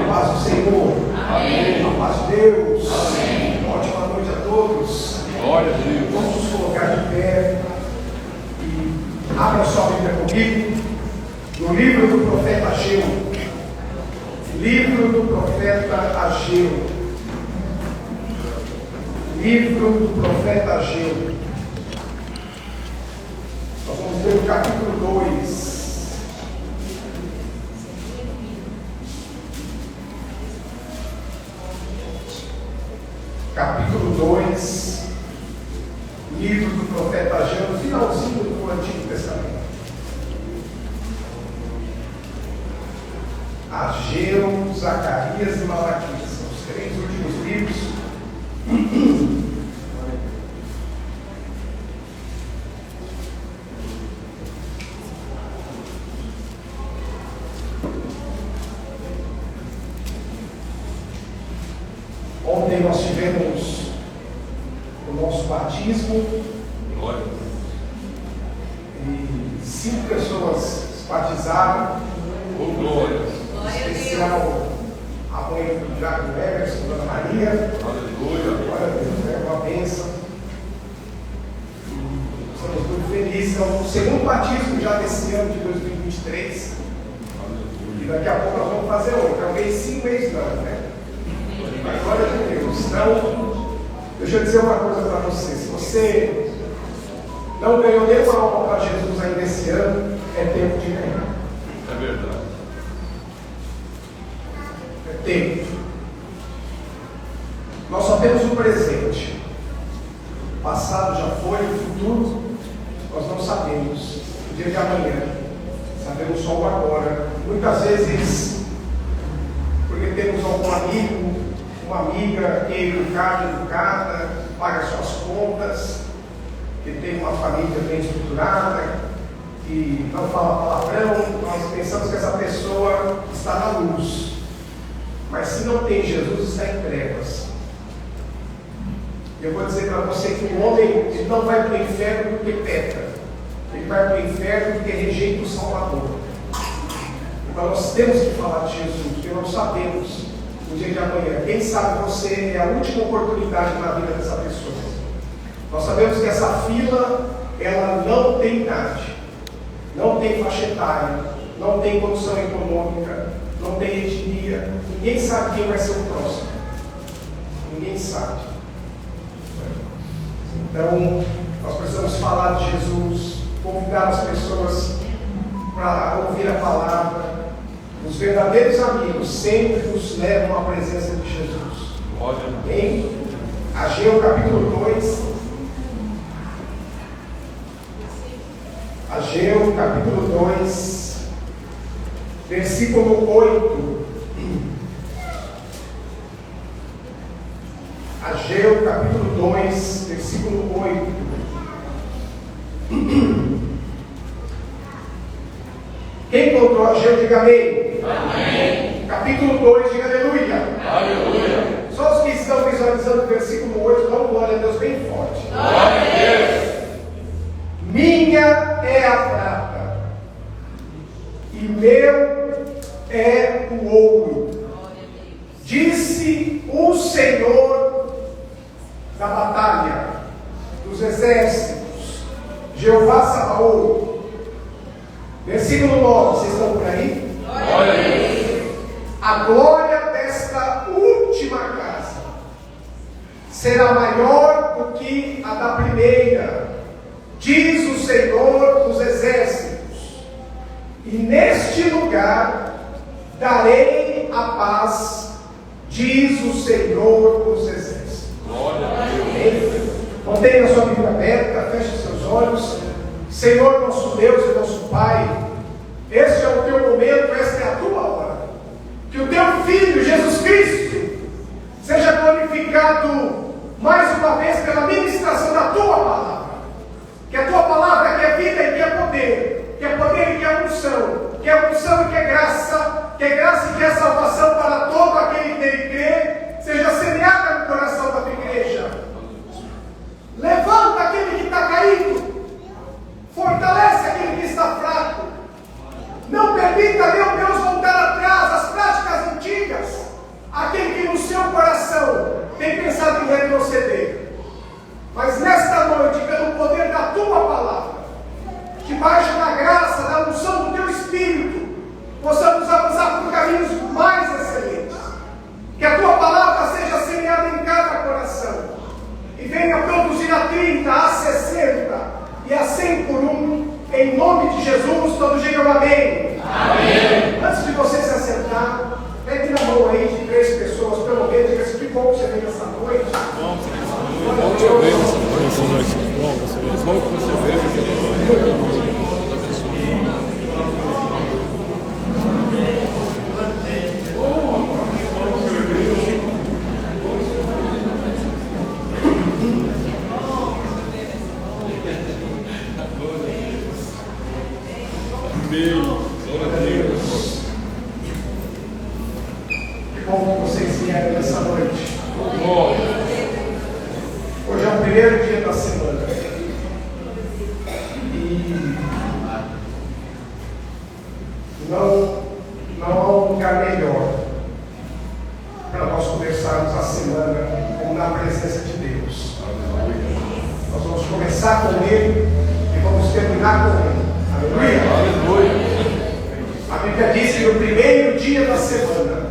paz do Senhor. Amém. A paz de Deus. Amém. Ótima noite a todos. Glória a Deus. Vamos nos colocar de pé e abra sua Bíblia comigo no livro do profeta Ageu. Livro do profeta Ageu. Livro do profeta Ageu. Nós vamos ler o capítulo 2. Capítulo 2, livro do profeta Ageu, no finalzinho do Antigo Testamento. Ageu, Zacarias e Malaquias, são os 3 últimos livros. Ontem nós tivemos o nosso batismo. Glória. E 5 pessoas se batizaram. Oh, glória. Em especial a mãe do Diácono Emerson, Dona Maria. Aleluia. Glória a Deus, é uma bênção. Estamos muito felizes. É o segundo batismo já desse ano de 2023. E daqui a pouco nós vamos fazer outro. Talvez 5 meses não, né? Mas glória a Deus. Então, deixa eu dizer uma coisa para você. Se você não ganhou nenhuma alma para Jesus ainda esse ano, é tempo de ganhar. É verdade. É tempo. Nós só temos o presente. O passado já foi, o futuro nós não sabemos. O dia de amanhã. Sabemos só o agora. Muitas vezes, porque temos algum amigo, uma amiga que é educada, paga suas contas, que tem uma família bem estruturada, que não fala palavrão, nós pensamos que essa pessoa está na luz. Mas se não tem Jesus, está em trevas. Eu vou dizer para você que o homem ele não vai para o inferno porque peca. Ele vai para o inferno porque rejeita o Salvador. Então nós temos que falar de Jesus, porque nós sabemos no dia de amanhã. Quem sabe você é a última oportunidade na vida dessa pessoa. Nós sabemos que essa fila, ela não tem idade, não tem faixa etária, não tem condição econômica, não tem etnia. Ninguém sabe quem vai ser o próximo. Ninguém sabe. Então, nós precisamos falar de Jesus, convidar as pessoas para ouvir a palavra. Os verdadeiros amigos sempre nos levam à presença de Jesus. Em Ageu capítulo 2. Ageu capítulo 2, versículo 8. Ageu capítulo 2, versículo 8. Quem encontrou Ageu, diga amém. Amém. Capítulo 2, diga aleluia. Aleluia. Só os que estão visualizando o versículo 8, dão glória a Deus bem forte. Glória a Deus. Minha é a prata, e meu é o ouro, disse o Senhor da batalha, dos exércitos, Jeová Sabaoth. Versículo 9, vocês estão por aí? Glória a Deus. A glória desta última casa será maior do que a da primeira, diz o Senhor dos exércitos, e neste lugar darei a paz, diz o Senhor dos exércitos. Glória a Deus. Amém? Mantenha a sua Bíblia aberta, feche os seus olhos. Senhor nosso Deus e nosso Pai, este é o teu momento, esta é a tua hora. Que o teu Filho, Jesus Cristo, seja glorificado mais uma vez pela ministração da tua palavra. Que a tua palavra que é vida e que é poder e que é unção, que é unção e que é graça e que é salvação para todo aquele que nele crê, seja semeada no coração da tua igreja. Levanta aquele que está caído, fortalece aquele que está fraco. Não permita, meu Deus, voltar atrás às práticas antigas. bom que vocês vieram nessa noite. Hoje é o primeiro dia da semana. E não há um lugar melhor para nós conversarmos a semana como na presença de Deus. Nós vamos começar com Ele e vamos terminar com Ele. Aleluia! A Bíblia diz que no primeiro dia da semana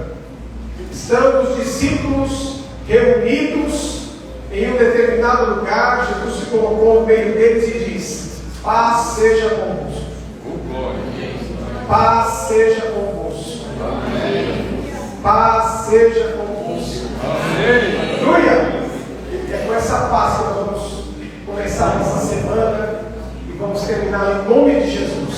estão os discípulos reunidos em um determinado lugar. Jesus se colocou no meio deles e disse: paz seja convosco. Paz seja convosco. Paz seja convosco. Aleluia! E é com essa paz que nós vamos começar essa semana e vamos terminar em nome de Jesus.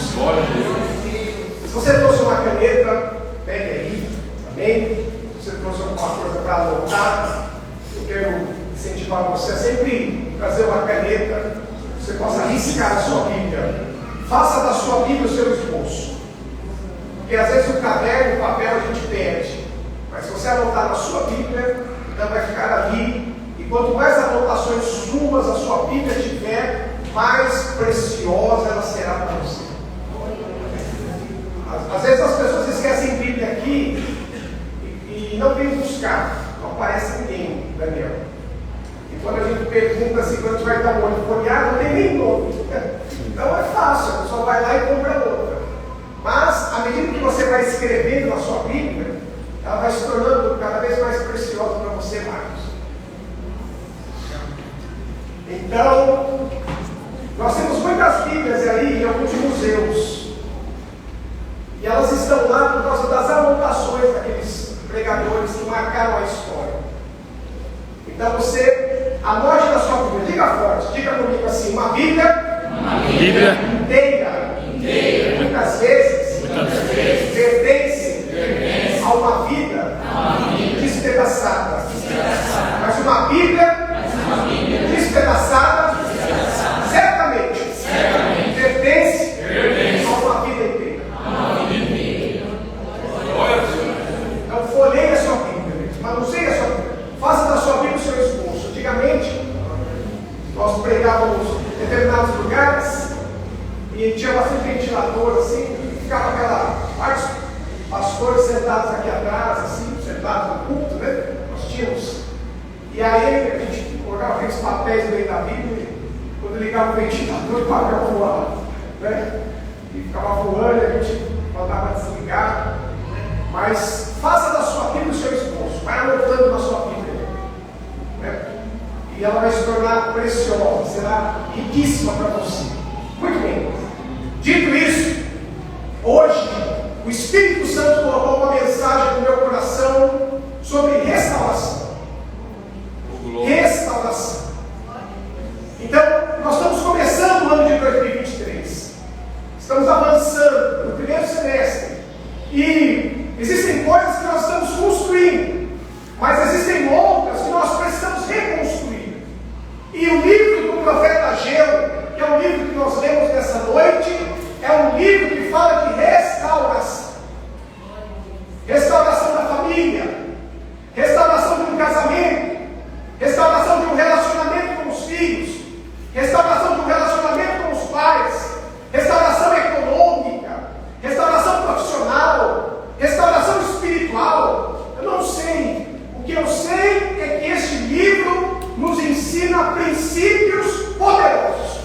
Se você trouxe uma caneta, pegue aí, amém? Se você trouxe alguma coisa para anotar, eu quero incentivar você a sempre trazer uma caneta, que você possa riscar a sua Bíblia. Faça da sua Bíblia o seu esboço. Porque às vezes o caderno, o papel a gente perde. Mas se você anotar na sua Bíblia, então vai ficar ali. E quanto mais anotações suas a sua Bíblia tiver, mais preciosa ela será para você. Às vezes as pessoas esquecem Bíblia aqui e não vêm buscar. Não aparece ninguém, Daniel. E quando a gente pergunta assim, quando a gente vai dar um olho folheado, não tem nem nome. Então é fácil, a pessoa vai lá e compra outra. Mas, à medida que você vai escrevendo na sua Bíblia, ela vai se tornando cada vez mais preciosa para você, Marcos. Então, nós temos muitas Bíblias aí em alguns museus. E elas estão lá por causa das anotações daqueles pregadores que marcaram a história. Então você anote na sua Bíblia, diga forte, diga comigo assim: uma Bíblia inteira. Muitas vezes pertence a uma vida despedaçada. Mas uma Bíblia despedaçada certamente pertence a uma vida inteira. Então folheie a sua Bíblia, manuseie a sua Bíblia, faça da sua Bíblia o seu esboço. Antigamente nós pregávamos em determinados lugares e tinha bastante ventilador assim, e ficava aquela parte, pastores sentados aqui atrás, assim, sentados no culto, né? Nós tínhamos. E aí a gente colocava aqueles papéis no meio da Bíblia, e quando ligava o ventilador, o papel voava, né? E ficava voando, a gente mandava desligar. Mas faça da sua Bíblia o seu esboço, vai anotando na sua Bíblia, né? E ela vai se tornar preciosa, será riquíssima para você. Muito bem. Dito isso, hoje o Espírito Santo colocou uma mensagem no meu coração sobre restauração. Restauração. Então, nós estamos começando o ano de 2023. Estamos avançando no primeiro semestre. E existem coisas que nós estamos construindo, mas existem outras que nós precisamos reconstruir. E o livro do profeta Ageu, que é o livro que nós lemos nessa noite, é um livro que fala de restauração. Restauração da família, restauração de um casamento, restauração de um relacionamento com os filhos, restauração de um relacionamento com os pais, restauração econômica, restauração profissional, restauração espiritual. Eu não sei. O que eu sei é que este livro nos ensina princípios poderosos.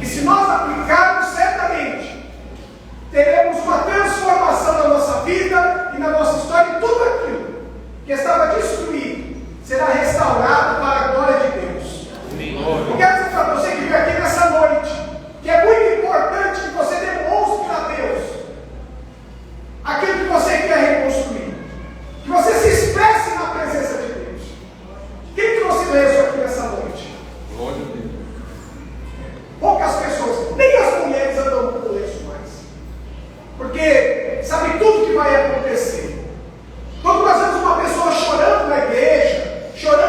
E se nós aplicarmos, certamente teremos uma transformação na nossa vida e na nossa história, e tudo aquilo que estava destruído será restaurado para a glória de Deus. Eu quero dizer para você que veio aqui nessa noite, que é muito importante que você demonstre a Deus aquilo que você quer reconstruir, que você se expresse na presença de Deus. Quem trouxe lenço aqui nessa noite? Glória a Deus. Poucas pessoas, nem as mulheres andam com lenço mais, porque sabe tudo que vai acontecer. Quando nós vemos uma pessoa chorando na igreja, chorando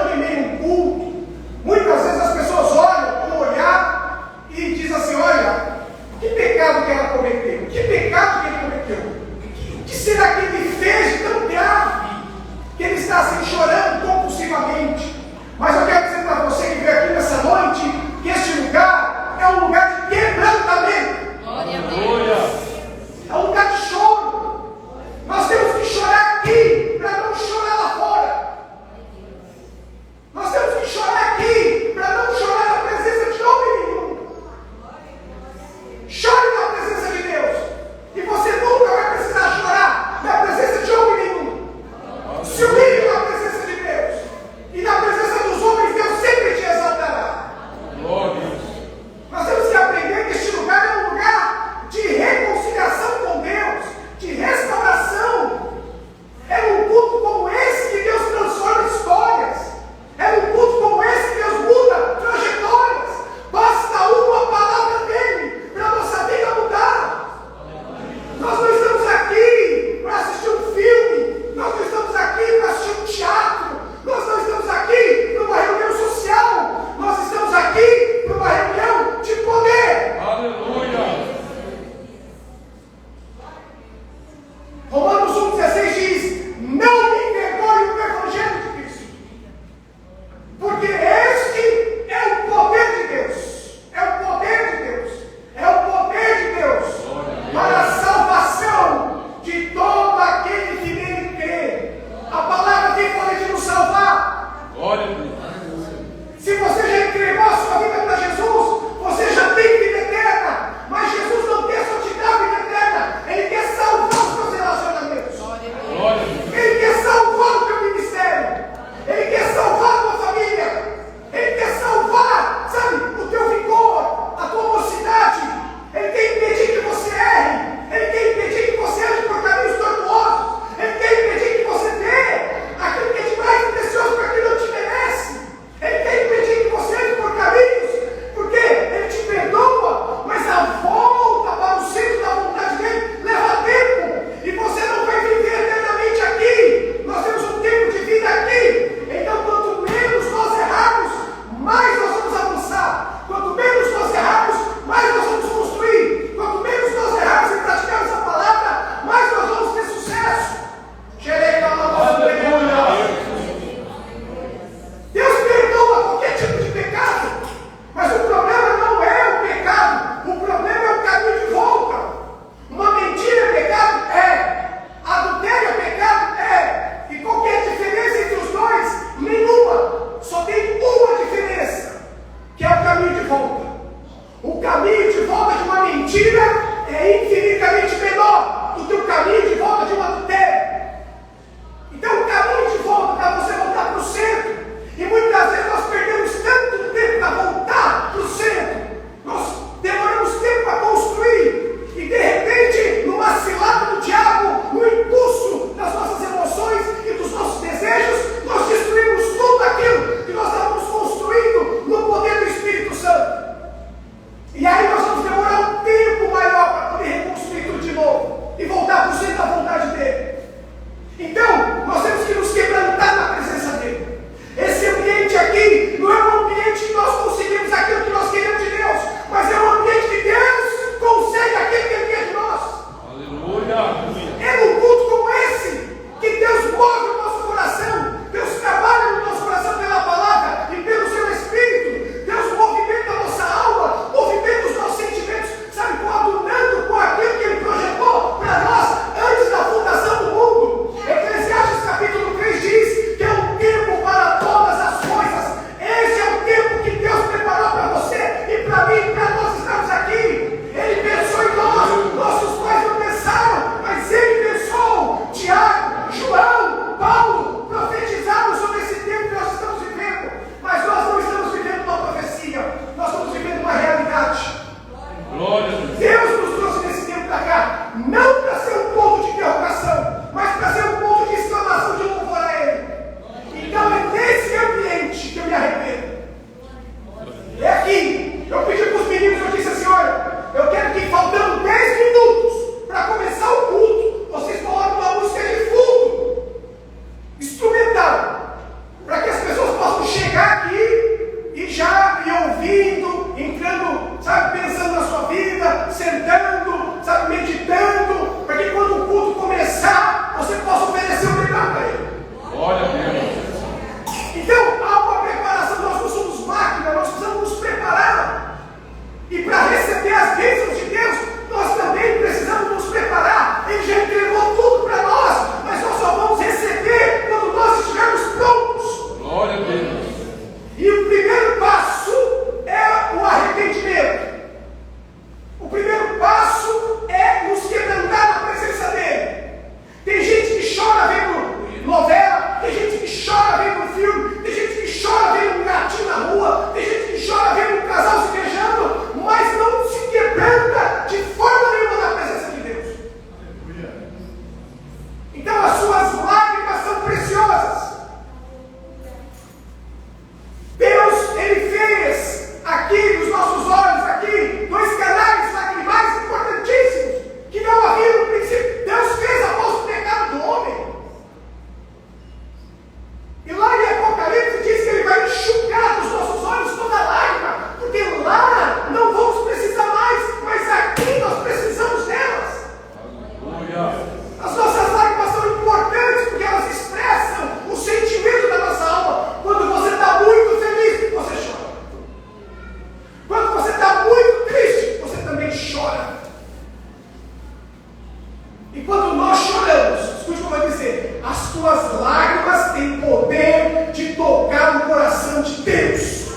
tuas lágrimas têm poder de tocar no coração de Deus.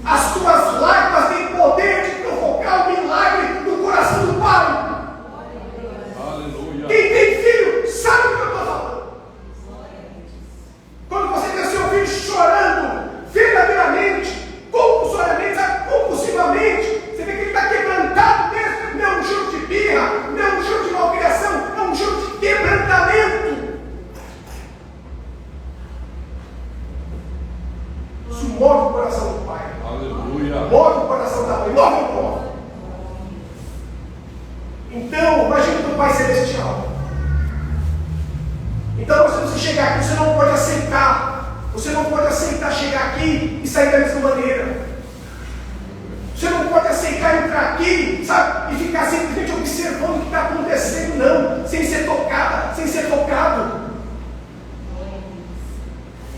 As tuas lágrimas têm poder de provocar o milagre no coração do Pai. Aleluia. Quem tem filho sabe o que eu estou falando. Quando você vê seu filho chorando verdadeiramente, compulsivamente, você vê que ele está quebrantado mesmo. Não é um choro de birra, não é um choro de malcriação, é um choro de quebrantamento. Isso move o coração do pai. Aleluia. Move o coração da mãe. Move ou move? Então, imagine o Pai Celestial. Então, quando você chegar aqui, você não pode aceitar. Você não pode aceitar chegar aqui e sair da mesma maneira. Você não pode aceitar entrar aqui, sabe, e ficar simplesmente observando o que está acontecendo, não, sem ser tocada, sem ser tocado.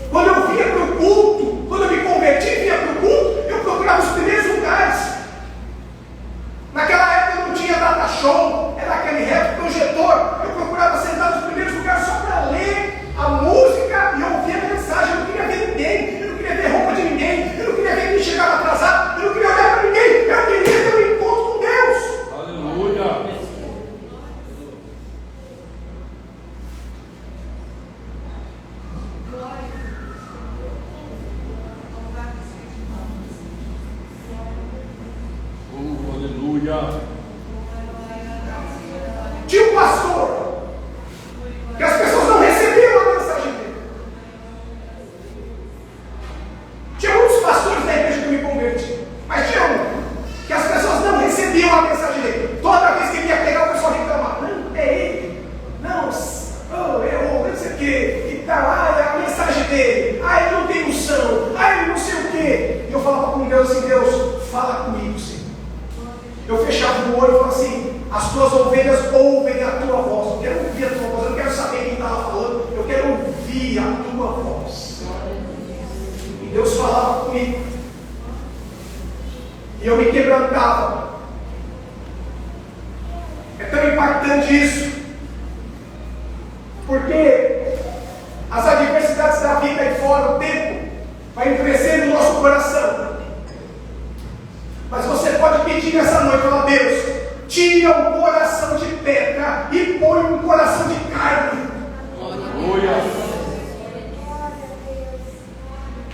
Quando eu vinha para o culto, quando eu me converti e vinha para o culto, eu procurava os primeiros lugares. Naquela época não tinha data show, era aquele reto projetor. Eu procurava sentar nos primeiros lugares só para ler a música e ouvir a mensagem. Eu não queria ver ninguém, eu não queria ver roupa de ninguém, eu não queria ver quem chegava atrasado, eu não queria olhar para ninguém, eu queria ter um encontro com Deus. Aleluia. Aleluia. Tinha um pastor que as pessoas não recebiam a mensagem dele. Tinha muitos pastores da igreja que eu me converti, mas tinha um que as pessoas não recebiam a mensagem dele. Toda vez que ele ia pegar, o pessoal reclamava: não, é ele, não, não sei o que, e tal, é a mensagem dele, ele não tem unção, ele não sei o que. E eu falava com Deus assim: Deus, fala comigo, Senhor. Eu fechava o olho e falava assim: as tuas ovelhas ouvem a tua voz. Eu quero ouvir a tua voz, eu não quero saber quem estava falando, eu quero ouvir a tua voz. E Deus falava comigo, e eu me quebrantava. É tão impactante isso, porque as adversidades da vida aí fora, o tempo vai endurecendo o nosso coração. Mas você pode pedir nessa noite, falar: Deus, tira o coração de pedra e põe um coração de carne. Aleluia.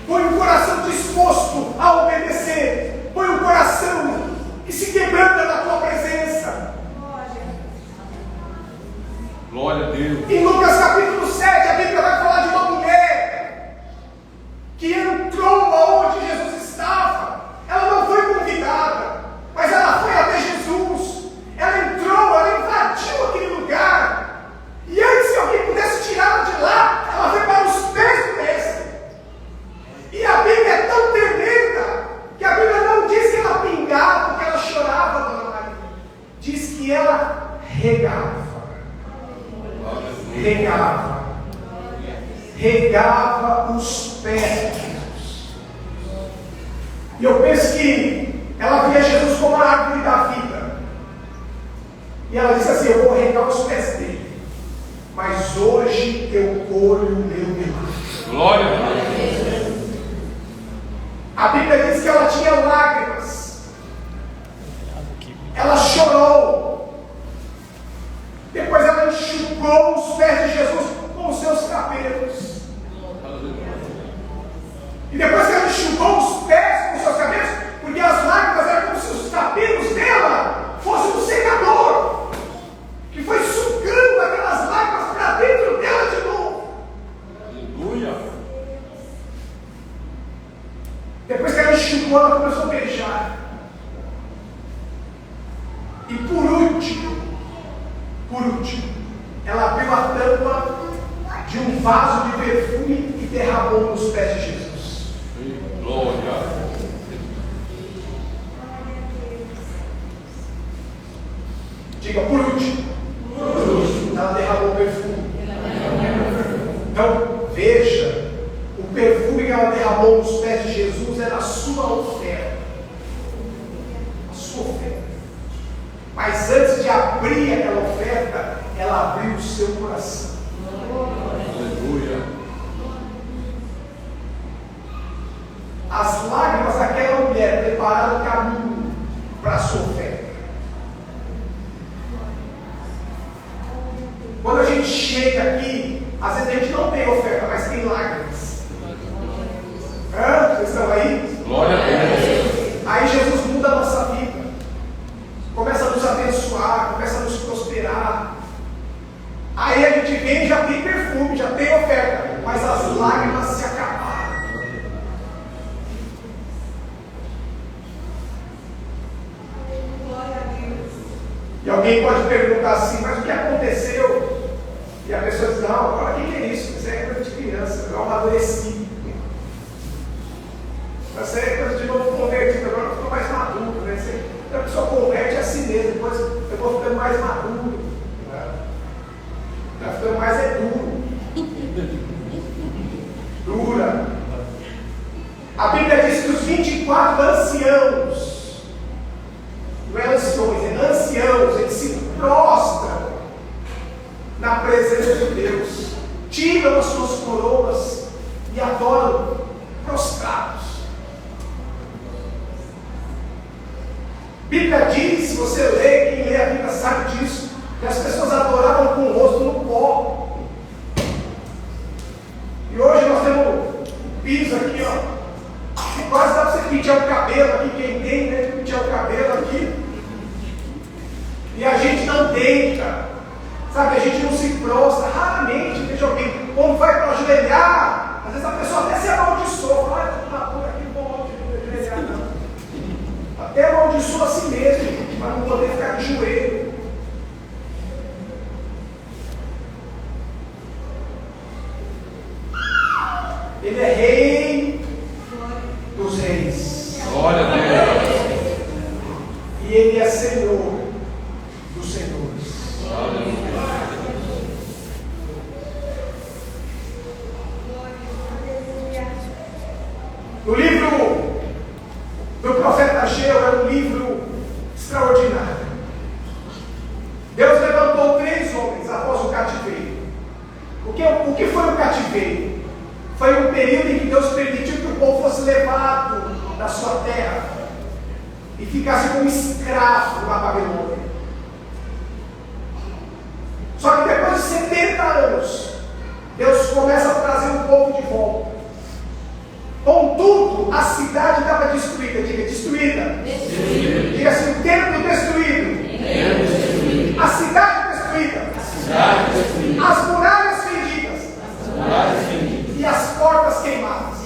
Põe um coração disposto a obedecer. Põe um coração que se quebranta na tua presença. Glória a Deus. Em Lucas capítulo 7, a Bíblia vai falar de uma mulher que entrou aonde Jesus estava. Ela não foi convidada, mas ela foi até Jesus. Ela entrou, ela invadiu aquele lugar. E antes que alguém pudesse tirá-la de lá, ela foi para os pés do Mestre. E a Bíblia é tão tremenda que a Bíblia não diz que ela pingava, que ela chorava, Dona Maria. Diz que ela regava. Regava os pés. E eu penso que ela via Jesus como a árvore da vida. E ela disse assim: eu vou regar os pés dele, mas hoje eu colho o meu milagre. Glória a Deus. A Bíblia diz que ela tinha lágrimas. Ela chorou. Depois ela enxugou os pés de Jesus com os seus cabelos. E depois que ela enxugou os pés com os seus cabelos, porque as lágrimas eram como se os cabelos dela fossem um secador, que foi sugando aquelas lágrimas para dentro dela de novo. Aleluia. Depois que ela enxugou, ela começou a beijar. E por último, ela abriu a tampa de um vaso de perfume e derramou nos pés de Jesus. Glória. Diga: por último. Ela derramou o perfume. Então, veja, o perfume que ela derramou nos pés de Jesus era a sua oferta. A sua oferta. Mas antes de abrir aquela oferta, ela abriu o seu coração. Aleluia. As lágrimas daquela mulher prepararam o caminho para a sua oferta. Quando a gente chega aqui, às vezes a gente não tem oferta, mas tem lágrimas. Vocês estão aí? Glória a Deus. Aí Jesus muda a nossa vida. Começa a nos abençoar, começa a nos prosperar. Aí a gente vem e já tem perfume, já tem oferta, mas as lágrimas se acabaram. E alguém pode perguntar assim, mas o que aconteceu? E a pessoa diz, não, agora o que é isso? Isso é coisa de criança, eu amadureci. Isso é coisa de novo convertido, agora eu estou mais maduro. Né? A pessoa converte a si mesmo, depois eu vou ficando mais maduro. Está ficando mais duro. Dura. A Bíblia diz que os 24 anciãos, não é anciões, é anciãos, eles se prostram na presença de Deus, tiram as suas coroas e adoram prostrados. A Bíblia diz, se você lê, quem lê a Bíblia sabe disso, que as pessoas adoravam com o rosto no pó. E hoje nós temos um piso aqui, ó, que quase dá para você pentear o cabelo aqui, quem tem, né, pentear o cabelo aqui. E a gente não deita, sabe, a gente não se prostra, raramente vejo alguém, quando vai para ajoelhar, às vezes a pessoa até se amaldiçoa, fala, por aqui não vou ajoelhar não. Até amaldiçoa a si mesmo, para não poder ficar de joelho. Ele é rei dos reis. Glória a Deus. E ele é Senhor dos senhores. Aleluia. O livro do profeta Ageu é um livro extraordinário. Deus levantou 3 homens após o cativeiro. O que foi o cativeiro? Foi um período em que Deus permitiu que o povo fosse levado da sua terra e ficasse como escravo na Babilônia. Só que depois de 70 anos, Deus começa a trazer o povo de volta. Contudo, a cidade estava destruída. Diga, destruída. Diga assim, o templo destruído. A cidade destruída. As muralhas fendidas. E as portas queimadas.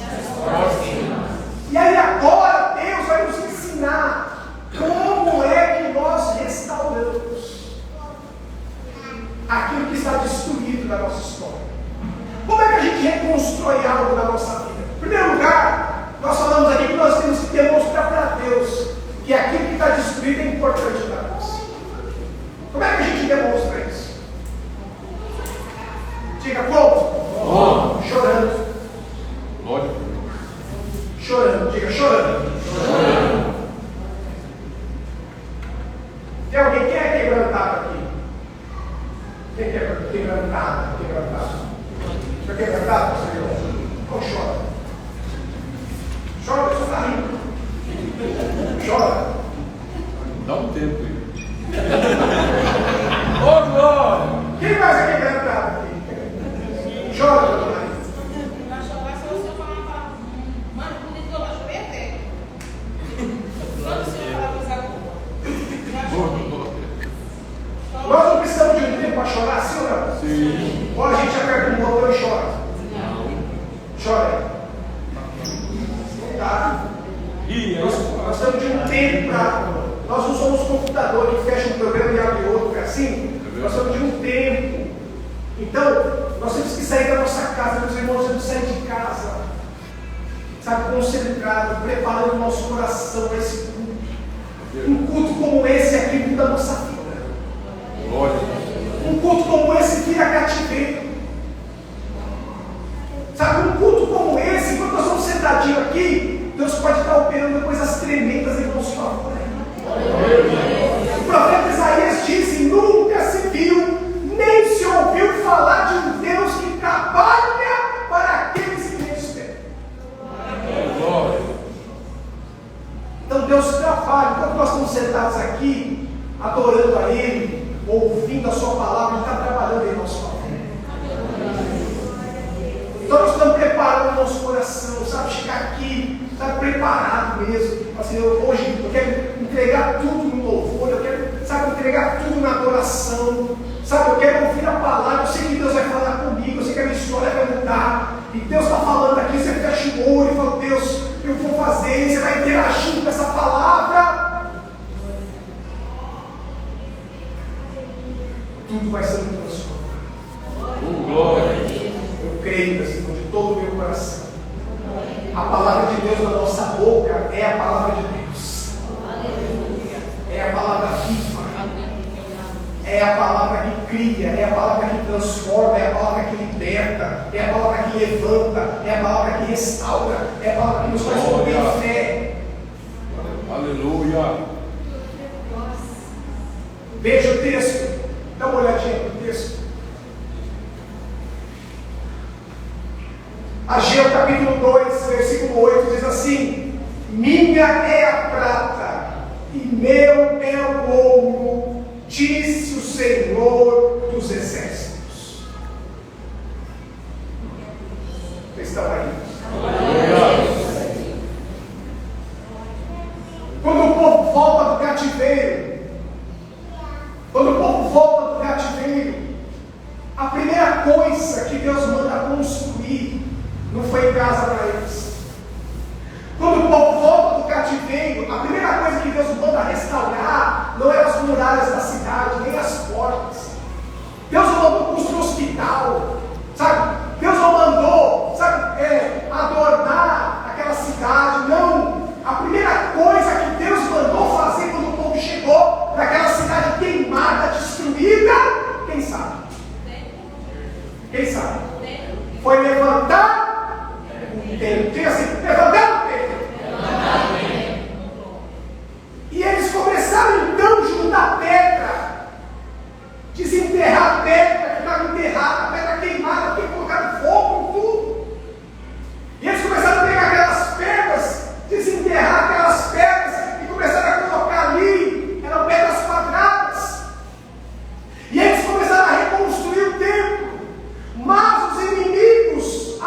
E aí agora Deus vai nos ensinar como é que nós restauramos aquilo que está destruído na nossa história. Como é que a gente reconstrói algo na nossa vida? Em primeiro lugar, nós falamos aqui que nós temos que demonstrar para Deus que aquilo que está destruído é importante para nós. Como é que a gente demonstra isso? Diga, como? Chorando. Glória. Chorando, diga, chorando. Tem alguém que é quebrantado aqui? Quem é quebrantado? Está quebrantado, Senhor? Então chora. Chora, você está rindo. Chora. Dá um tempo aí. Ô, glória. Quem mais é quebrantado aqui? Chora, doutor Maria. Nós não precisamos de um tempo para chorar, sim ou não? Sim. Ou a gente aperta um botão e chora? Chora. Tá? Nós estamos de um tempo para. Nós não somos computadores que fecham um programa e abre outro, é assim? Nós estamos de um tempo. Então, nós temos que sair da nossa casa, meus irmãos, temos que sair de casa, sabe, concentrado, preparando o nosso coração para esse culto. Um culto como esse aqui muda a nossa vida. Glória. Um culto como esse vira cativeiro. Sabe, um culto como esse, enquanto nós estamos sentadinhos aqui, Deus pode estar operando coisas tremendas em nosso favor. O profeta Isaías disse: nunca se viu, nem preparado mesmo. Assim, hoje eu quero entregar tudo no louvor, eu quero, sabe, entregar tudo na adoração. Sabe, eu quero ouvir a palavra, eu sei que Deus vai falar comigo, eu sei que a minha história vai mudar. E Deus está falando aqui, você fecha o olho e fala, Deus, eu vou fazer, e você vai interagindo com essa palavra. Tudo vai sendo transformado. Glória. Eu creio assim, de todo o meu coração. A palavra de Deus na nossa boca é a palavra de Deus. É a palavra viva. É a palavra que cria, é a palavra que transforma, é a palavra que liberta, é a palavra que levanta, é a palavra que restaura, é a palavra que nos faz comer em fé. Aleluia. Veja o texto, dá uma olhadinha no texto. Ageu capítulo 2, versículo 8 diz assim: minha é a prata e meu é o ouro, disse o Senhor dos exércitos. Vocês estão aí? Quando o povo volta do cativeiro, a primeira coisa que Deus manda construir não foi casa para eles. Quando o povo volta do cativeiro, a primeira coisa que Deus manda restaurar não eram as muralhas da cidade, nem as portas. Deus não mandou construir um hospital, sabe? Deus não mandou, sabe, adornar aquela cidade, não. A primeira coisa que Deus mandou fazer quando o povo chegou naquela cidade queimada, destruída, quem sabe? Quem sabe? Foi levantar o templo. Diga assim, levantar o templo. E eles começaram então a juntar pedra, desenterrar a pedra que estava enterrada, a pedra queimada, porque colocaram fogo em tudo. E eles começaram a pegar aquelas pedras, desenterrar aquelas pedras e começaram a colocar ali, eram pedras quadradas. E eles começaram a reconstruir o templo. Mas os inimigos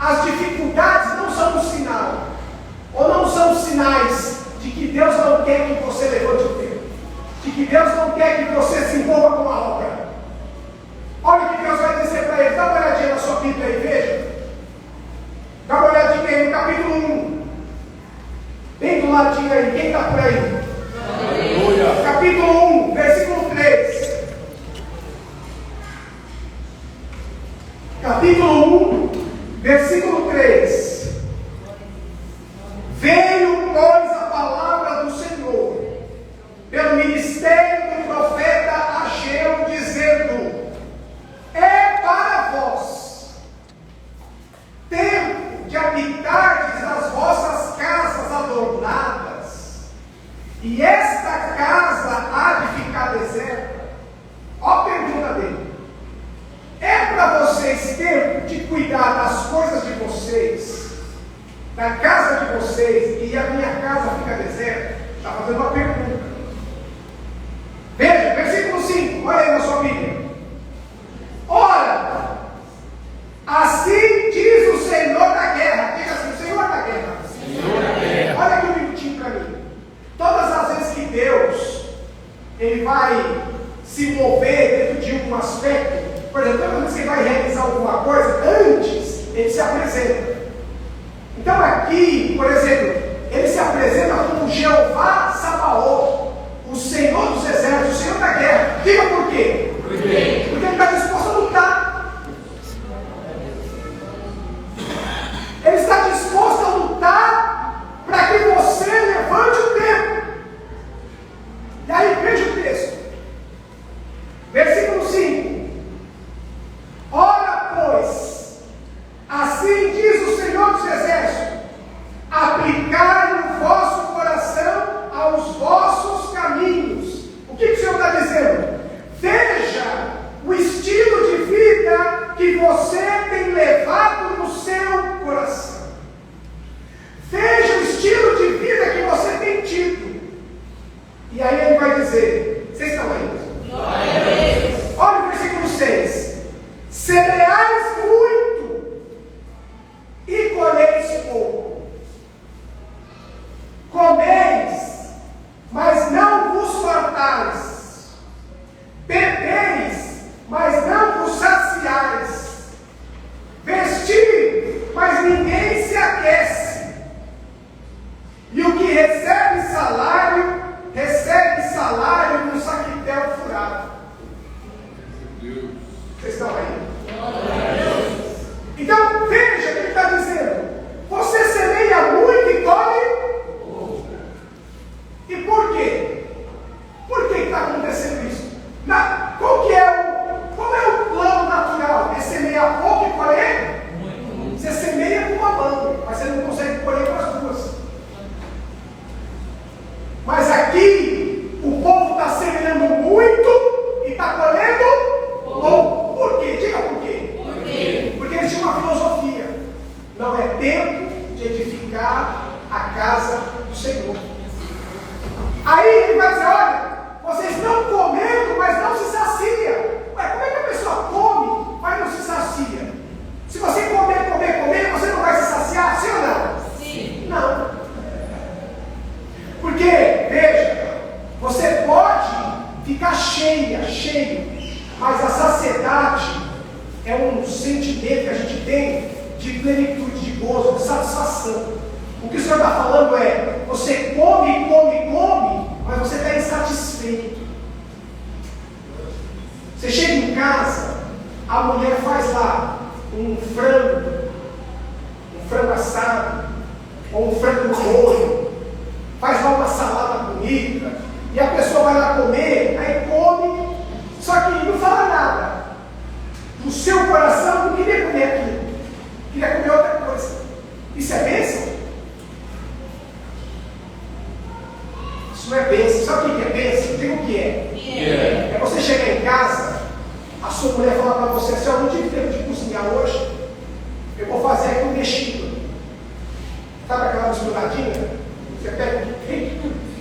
as dificuldades não são um sinal, ou não são sinais de que Deus não quer que você levante o tempo, de que Deus não quer que você se envolva com a obra. Olha o que Deus vai dizer para ele. Dá uma olhadinha na sua Bíblia aí, veja. Dá uma olhadinha aí no capítulo 1. Bem do ladinho aí, quem está por aí? Aleluia. Capítulo 1, versículo 3. Capítulo 1, versículo 3. Veio, pois, a palavra do Senhor pelo ministério do profeta Ageu, dizendo: é para vós tempo de habitardes nas vossas casas adornadas, e esta casa há de ficar deserta. Olha a pergunta dele. É para vocês tempo de cuidar das coisas de vocês, da casa de vocês, e a minha casa fica deserta? Está fazendo uma pergunta. Veja, versículo 5, olha aí na sua Bíblia. Ora, assim diz o Senhor da guerra. Diga assim: o Senhor da guerra. Senhor da guerra. Olha aqui um minutinho para mim. Todas as vezes que Deus ele vai se mover dentro de um aspecto, por exemplo, toda vez que ele vai realizar alguma coisa, antes ele se apresenta. Então aqui, por exemplo, ele se apresenta como Jeová Sabaoth, o Senhor dos exércitos, o Senhor da guerra. Diga por quê? Porque ele está disposto a lutar. Ele está disposto a lutar para que você levante o tempo. E aí veja o texto. Versículo 5. Ora, pois, assim diz o Senhor dos exércitos: aplicai o vosso coração aos vossos caminhos. O que o Senhor está dizendo? Veja o estilo de vida que você tem levado no seu coração. Veja o estilo de vida que você tem tido. E aí ele vai dizer, vocês estão aí? Olha o versículo 6. Semeais muito e colheis pouco. Comeis, mas não vos fartais. Bebeis, mas não vos saciais. Vestir, mas ninguém se aquece. E o que recebe salário num saquitel furado. Vocês estão aí? Então veja o que ele está dizendo. Você semeia muito e colhe. E por quê? Por que está acontecendo isso? Qual é o plano natural? É semear pouco e colher? Você semeia com uma mão, mas você não consegue colher com as duas. Mas aqui o povo está semeando muito e está colhendo pouco. Por quê? Diga por quê. Porque eles tinham uma filosofia. Não é tempo de edificar a casa do Senhor. Aí ele vai dizer: olha, vocês estão comendo, mas não se sacia. Ué, como é que a pessoa come, mas não se sacia? Se você comer, você não vai se saciar, sim ou não? Sim. Não. Porque, veja, você pode ficar cheio, mas a saciedade é um sentimento que a gente tem de plenitude, de gozo, de satisfação. O que o Senhor está falando é: você come, mas você está insatisfeito. Você chega em casa, a mulher faz lá um frango assado, ou um frango no molho, faz lá uma salada bonita, e a pessoa vai lá comer, aí come, só que não fala nada. O seu coração não queria comer aquilo, queria comer outra coisa. Isso é bênção? Isso não é bênção. Sabe o que é bênção? Diga o que é. É você chegar em casa, a sua mulher falar para você assim: eu não tive tempo de cozinhar hoje, eu vou fazer aqui um mexido. Sabe aquela misturadinha? Você pega,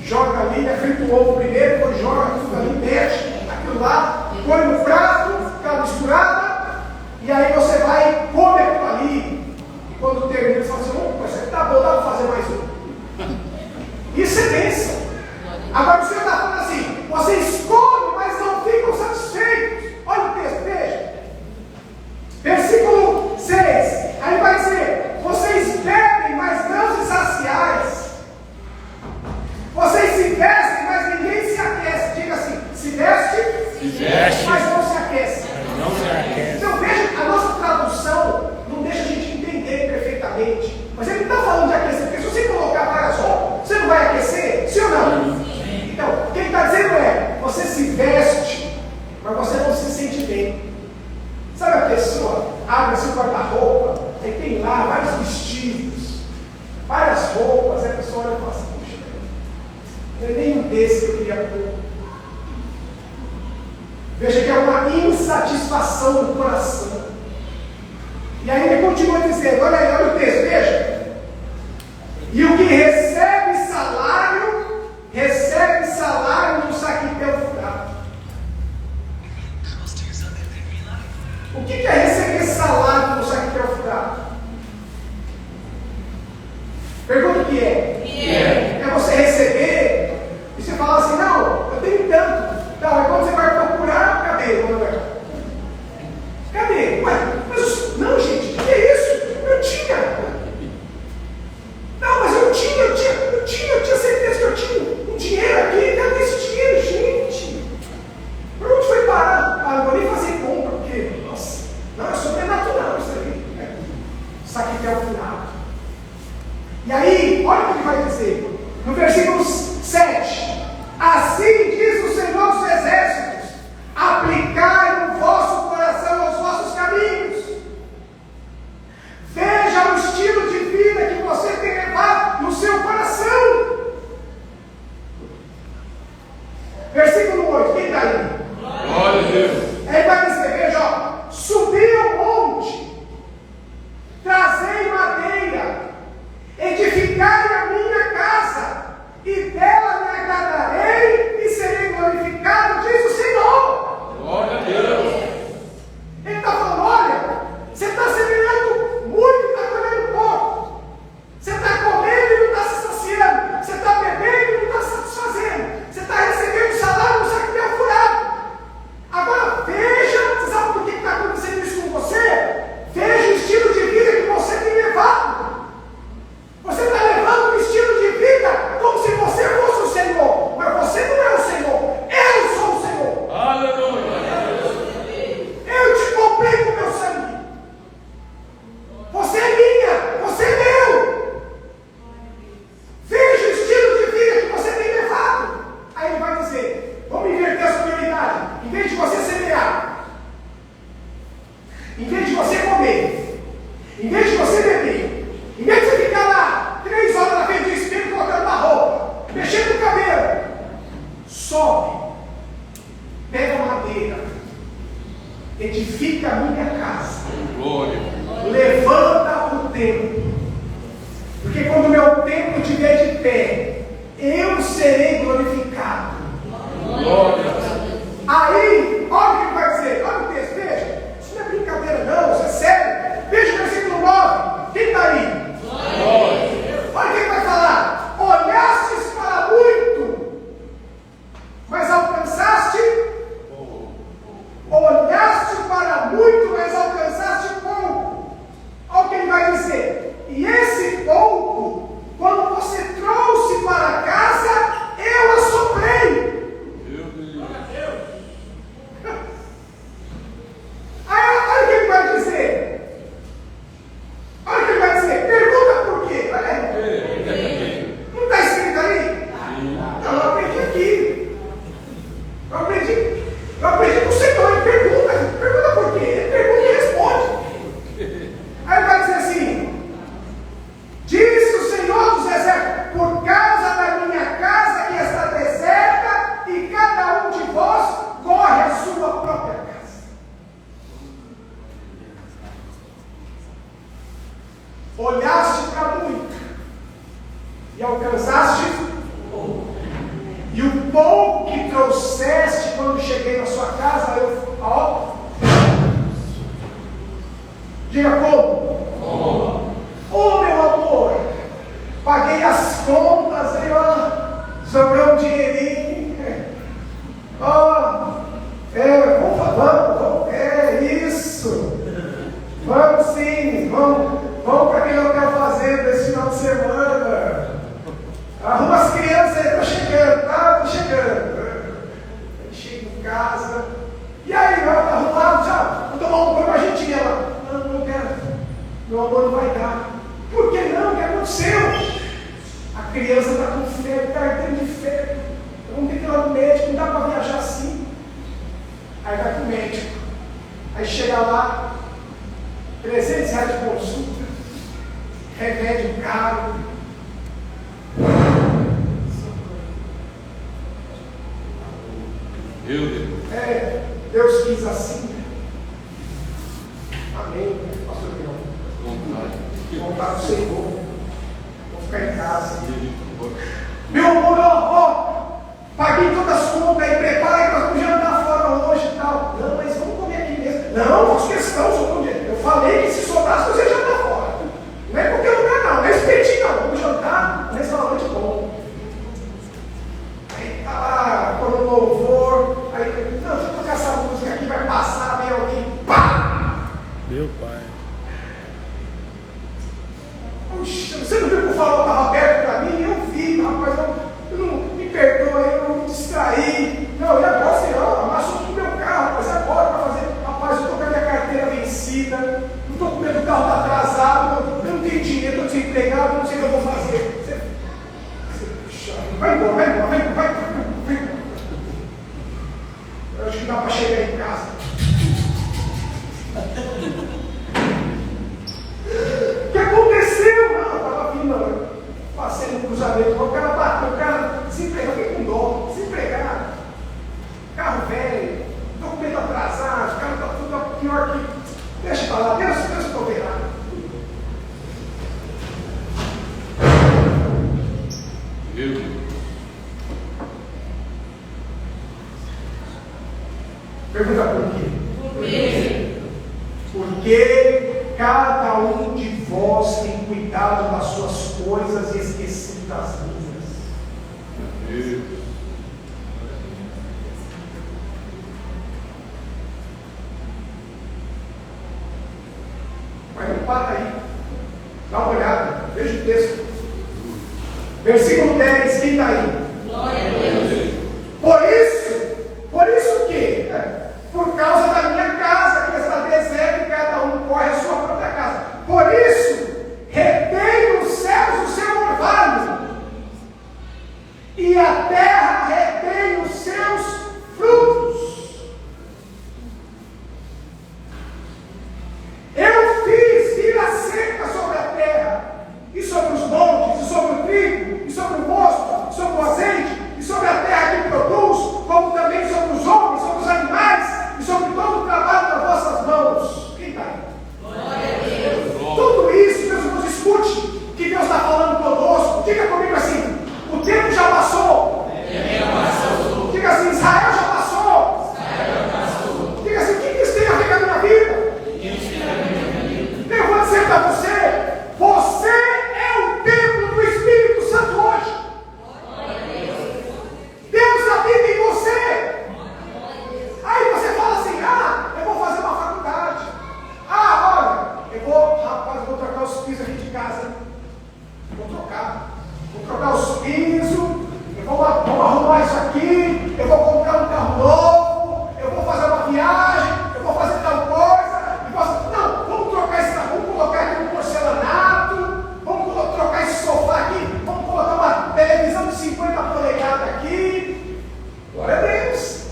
joga ali, frita o ovo primeiro, depois joga tudo ali, mexe aquilo lá, põe no prato, aquela misturada, e aí você vai comer aquilo ali. fisicamente, mas ele não está falando de aquecer, porque se você colocar várias roupas, você não vai aquecer, sim ou não? Sim. Então, o que ele está dizendo é, você se veste, mas você não se sente bem. Sabe a pessoa abre seu guarda-roupa, e tem lá vários vestidos, várias roupas, aí a pessoa olha e fala assim, puxa, não é nenhum desses que eu queria pôr. Veja que é uma insatisfação do coração. E aí ele continua dizendo, olha aí, olha o texto, veja. E o que recebe salário no saquetel furado. O que é receber salário no saquetel furado? Pergunta o que é? É você receber e você fala assim, não, eu tenho tanto. Então, aí quando você vai procurar, cadê? Cadê? Ué, mas não, gente, o que é isso? Eu tinha. Não, mas eu tinha certeza que eu tinha um dinheiro aqui. Cadê esse dinheiro, gente? Por onde foi parar? Ah, não vou nem fazer compra, porque, nossa, não, é sobrenatural isso aí. Saquetel furado. E aí, olha o que ele vai dizer. No versículo 7. Assim diz o Senhor dos Exércitos: aplicai no vosso coração os vossos caminhos. Veja o estilo de vida que você tem levado no seu coração. Versículo 8, quem está aí? Glória a Deus. Ele vai dizer, veja, ó, subi ao monte, trazei madeira, edificai a minha casa, e dela me agradarei e serei glorificado, diz o Senhor. Glória a Deus. Ele está falando, olha, você está semeando muito e está colhendo pouco. Você está comendo e não está se saciando. Você está bebendo e não está satisfazendo. Você está recebendo salário no saquetel furado. Agora veja, você sabe por que está acontecendo isso com você? Veja o estilo de vida que você tem levado. Você está levando um estilo de vida como se você fosse o Senhor, mas você não é o Senhor, eu sou o Senhor. Aleluia. Eu te comprei com meu sangue. Você é minha, você é meu. Veja o estilo de vida que você tem levado. Aí ele vai dizer, vamos inverter essa prioridade. Em vez de você semear, em vez de você comer, em vez de você beber, em vez de você ficar lá 3 horas na frente do espelho colocando uma roupa, mexendo no cabelo, sobe, pega madeira, edifica a minha casa, Glória. levanta o templo, porque quando o meu templo estiver de pé, eu serei glorificado. Glória. Aí, olha o que ele vai dizer, olha o texto, veja, isso não é brincadeira não, isso é sério. Veja o versículo 9, quem está aí? Olha o que ele vai falar. Olhastes para muito, mas alcançaste. Olhaste para muito, mas alcançaste pouco. Olha o que ele vai dizer. E esse pouco, quando você trouxe para casa, eu assoprei. Aí, olha o que ele vai dizer. Olha o que ele vai dizer. Pergunta por quê. Olha aí. Não está escrito ali? Não, eu aprendi aqui. Eu aprendi com o Senhor. Ele pergunta por quê. Ele pergunta e responde. Aí ele vai dizer assim: diz o Senhor dos Exércitos, por causa da minha casa que está deserta, e cada um de vós corre a sua própria casa. Olhaste para muito e alcançaste pouco. E o pouco que trouxeste quando cheguei na sua casa, eu, ó, diga como? Oh, meu amor, paguei as contas, aí, ó, sobrou um dinheirinho. Ó, vamos, isso. Vamos sim, vamos para aquele hotel fazenda esse final de semana. Arruma as crianças aí, tô chegando, tá? Tô chegando. Chego em casa. E aí, arrumado, já? Vou tomar um banho com a gente lá. Não quero. remédio caro. Meu Deus. Deus quis assim. Amém, pastor Leão. Vontade do Senhor. Vou ficar em casa. Meu amor, paguei todas as contas aí, prepara que nós vamos jantar fora hoje e tal. Não, mas vamos comer aqui mesmo. Não, faço questão, eu falei que se sobrasse você jantar fora. Não é qualquer lugar não, não é espetinho não. Vamos jantar num restaurante bom. Aí tá lá, quando o louvor, aí, não, deixa eu tocar essa música aqui, vai passar, vem alguém, pá! Meu pai. Puxa, você não viu que o farol estava aberto para mim? Eu vi, rapaz, eu não me perdoa, eu me distraí. Não, e agora, Senhor, amassou tudo meu carro, rapaz, agora para fazer. Rapaz, eu estou com a minha carteira vencida, não estou com medo do carro estar atrasado, eu não tenho dinheiro, estou desempregado, não sei o que eu vou fazer. Puxa, vai embora. Eu acho que dá para chegar em casa. O que aconteceu? Não, eu estava vindo, passei no cruzamento, o cara bateu, o cara desempregado, fiquei com dó, desempregado, carro velho, documento atrasado, o cara está tudo pior que. Deixa pra lá, Deus proverá. Meu Deus. Pergunta por quê? Por quê? Porque cada um de vós tem cuidado das suas coisas e esquecido das minhas. Meu Deus. Mas não para aí. Dá uma olhada, veja o texto. Versículo 10, quem está aí? Glória a Deus. Por isso o quê? Por causa da minha casa, que está deserta e cada um corre a sua própria casa. Por isso, retém nos céus o seu orvalho, e a terra retém os seus frutos. Eu fiz vir a seca sobre a terra, e sobre os montes, e sobre o trigo, e sobre o mosto, e sobre o azeite, e sobre a terra que produz, como também sobre os homens, sobre os animais, e sobre todo o trabalho das vossas mãos. Quem está aí? Glória a Deus. Tudo isso, meus irmãos, escute que Deus está falando conosco. Diga comigo assim: o tempo já passou. Diga assim: Israel já passou. Diga assim: o que isso tem a ver com a minha vida? Eu vou dizer para você: você é o templo do Espírito Santo hoje. Deus habita em você. Aí você fala assim: eu vou fazer uma faculdade. Olha, eu vou trocar os pisos aqui de casa. Vou trocar os pisos, vamos arrumar isso aqui, eu vou comprar um carro novo, eu vou fazer uma viagem, eu vou fazer tal coisa. Não, vamos trocar esse, vamos colocar aqui um porcelanato, vamos trocar esse sofá aqui, vamos colocar uma televisão de 50 polegadas aqui. Glória a Deus.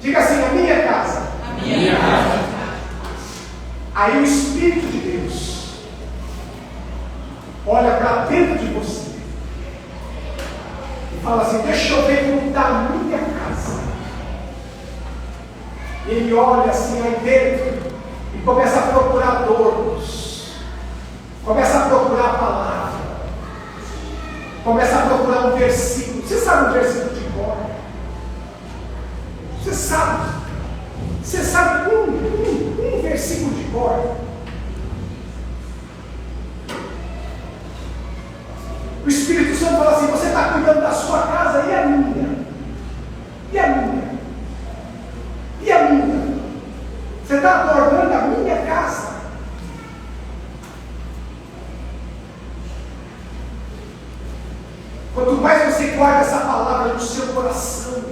Diga assim: a minha casa. A minha casa. Aí o Espírito de Deus olha para dentro de você e fala assim: deixa eu ver como está a minha casa. Ele olha assim aí dentro e começa a procurar adornos, começa a procurar a palavra, começa a procurar um versículo. Você sabe um versículo de cor? Você sabe um versículo de cor? O Espírito Santo fala assim: você está cuidando da sua casa e a minha? E a minha? E a minha? Você está adornando a minha casa? Quanto mais você guarda essa palavra no seu coração,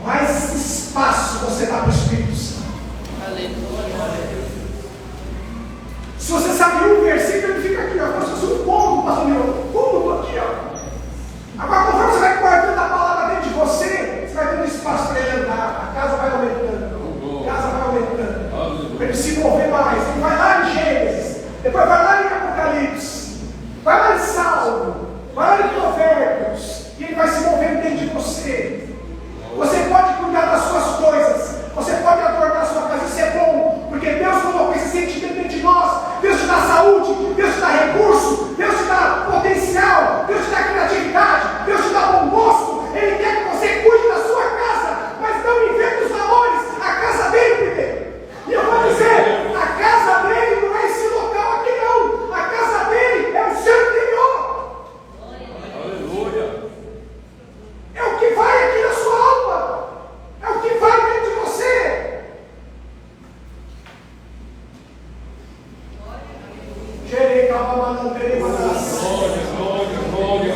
mais espaço você dá para o Espírito Santo. Aleluia. Se você sabe um versículo, ele fica aqui, ó, como se fosse um pombo, pastor meu. Como aqui, ó. Agora, conforme você vai guardando a palavra dentro de você, você vai dando espaço para ele andar. A casa vai aumentando. A casa vai aumentando. Para ele se mover mais. Ele vai lá em Gênesis, depois vai lá em Apocalipse. Glória.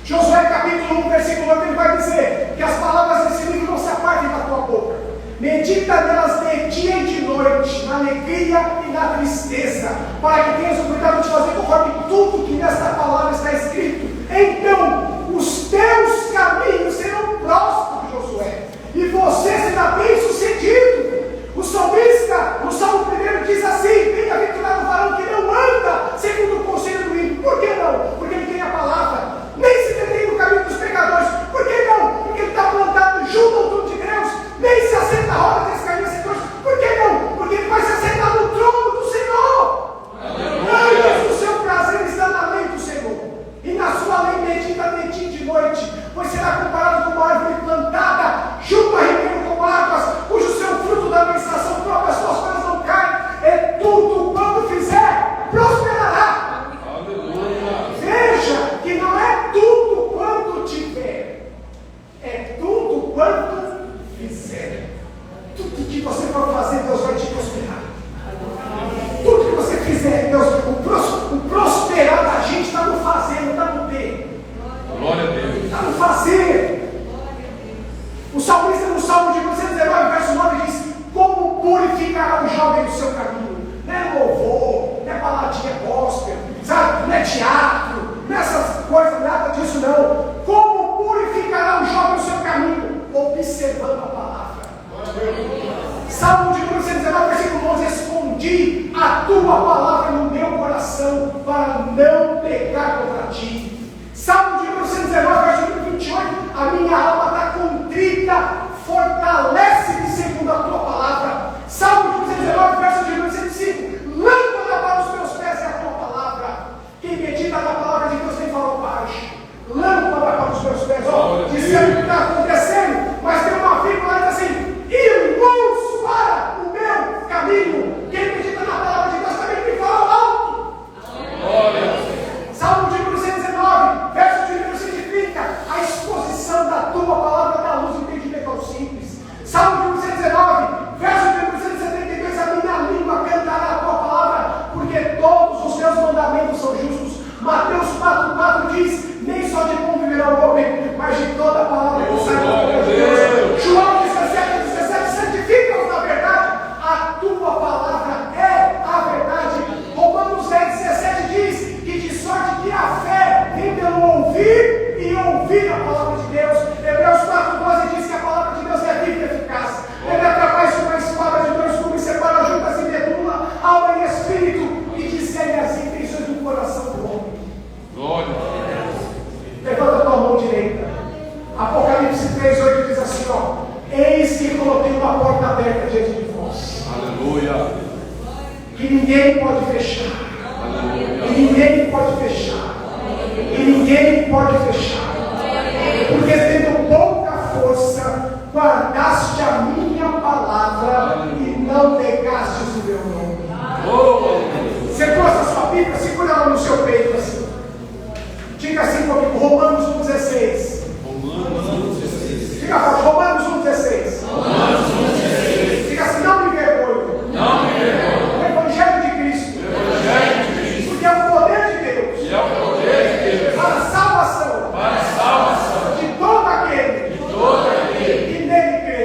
Josué capítulo 1, versículo 8, ele vai dizer que as palavras desse livro não se apartem da tua boca. Medita nelas de dia e de noite, na alegria e na tristeza, para que tenhas o cuidado de fazer conforme tudo que nesta palavra está escrito. Então, os teus caminhos serão prósperos, Josué, e você será bem sucedido. O salmista, no Salmo 1, diz assim: bem-aventurado o varão que não anda segundo o conselho do ímpio. Por que não? Porque ele tem a palavra. Nem se detém no caminho dos pecadores. Por que não? Porque ele está plantado junto ao trono de Deus. Nem se assenta a roda desse caminho secadores. Por que não? Porque ele vai se assentar no trono do Senhor. Antes do seu prazer está na lei do Senhor, e na sua lei medita de dia e de noite, pois será comparado com uma árvore plantada junto a ribeiro com águas, cujo seu fruto da menstruação própria, as suas folhas não caem. É tudo quanto fizer, prosperará. Aleluia. Veja que não é tudo quanto tiver, é tudo quanto fizer. Tudo que você for fazer, Deus vai te prosperar. Tudo que você fizer, Deus, o prosperar da gente está no fazer, não está no ter. Glória a Deus. Está no fazer. O salmista no Salmo de 119, verso 9 diz: como purificará o jovem do seu caminho? Não é louvor, não é baladinha gospel, sabe? Não é teatro, não é essas coisas, nada disso não. Como purificará o jovem do seu caminho? Observando a palavra. Salmo de 119, versículo 11: escondi a tua palavra no meu coração para não pecar contra ti. Salmo de 119, versículo 28: a minha alma está contrita, fortalece-me segundo a tua palavra. Salmo de 119, verso de 105: lâmpada para os meus pés é a tua palavra. Quem medita na palavra de Deus tem falou baixo. Lâmpada para os meus pés, dizendo o que está acontecendo, mas tem uma vírgula aí assim: e luz para o meu caminho. Quem medita na palavra de Deus também tem falou alto. Glória. Salmo de 119, verso de 130: a exposição da tua palavra dá luz e entendimento aos simples. Salmo de 119, verso de 172: a minha língua cantará a tua palavra, porque todos os teus mandamentos são justos. Mateus 4,4 diz: nem só de bom viverá o homem, mas de toda a palavra que sai da boca de Deus. João 17, santifica-os na verdade, a tua palavra é a verdade. Romanos 10,17 diz que de sorte que a fé vem pelo ouvir e ouvir a palavra de Deus. Hebreus 4,12 diz que a palavra de Deus é viva e eficaz. Penetra mais que uma espada de dois gumes, separa juntas e medula, alma e espírito, e discerne as intenções do coração do homem. Glória. Levanta a tua mão direita. Apocalipse 3,8 diz assim: eis que coloquei uma porta aberta diante de vós, Aleluia. que ninguém pode fechar, Aleluia. e ninguém pode fechar, e ninguém pode fechar, porque tendo pouca força, guardaste a minha palavra e não negastes o meu nome. Oh, Você trouxe a sua Bíblia, segura ela no seu peito assim. Diga assim comigo: Romanos 1,16. Diga forte: Romanos 1,16. Diga assim: não me envergonho. O Evangelho de Cristo. Porque é o poder de Deus. Para a salvação. De todo aquele. Que nele crê.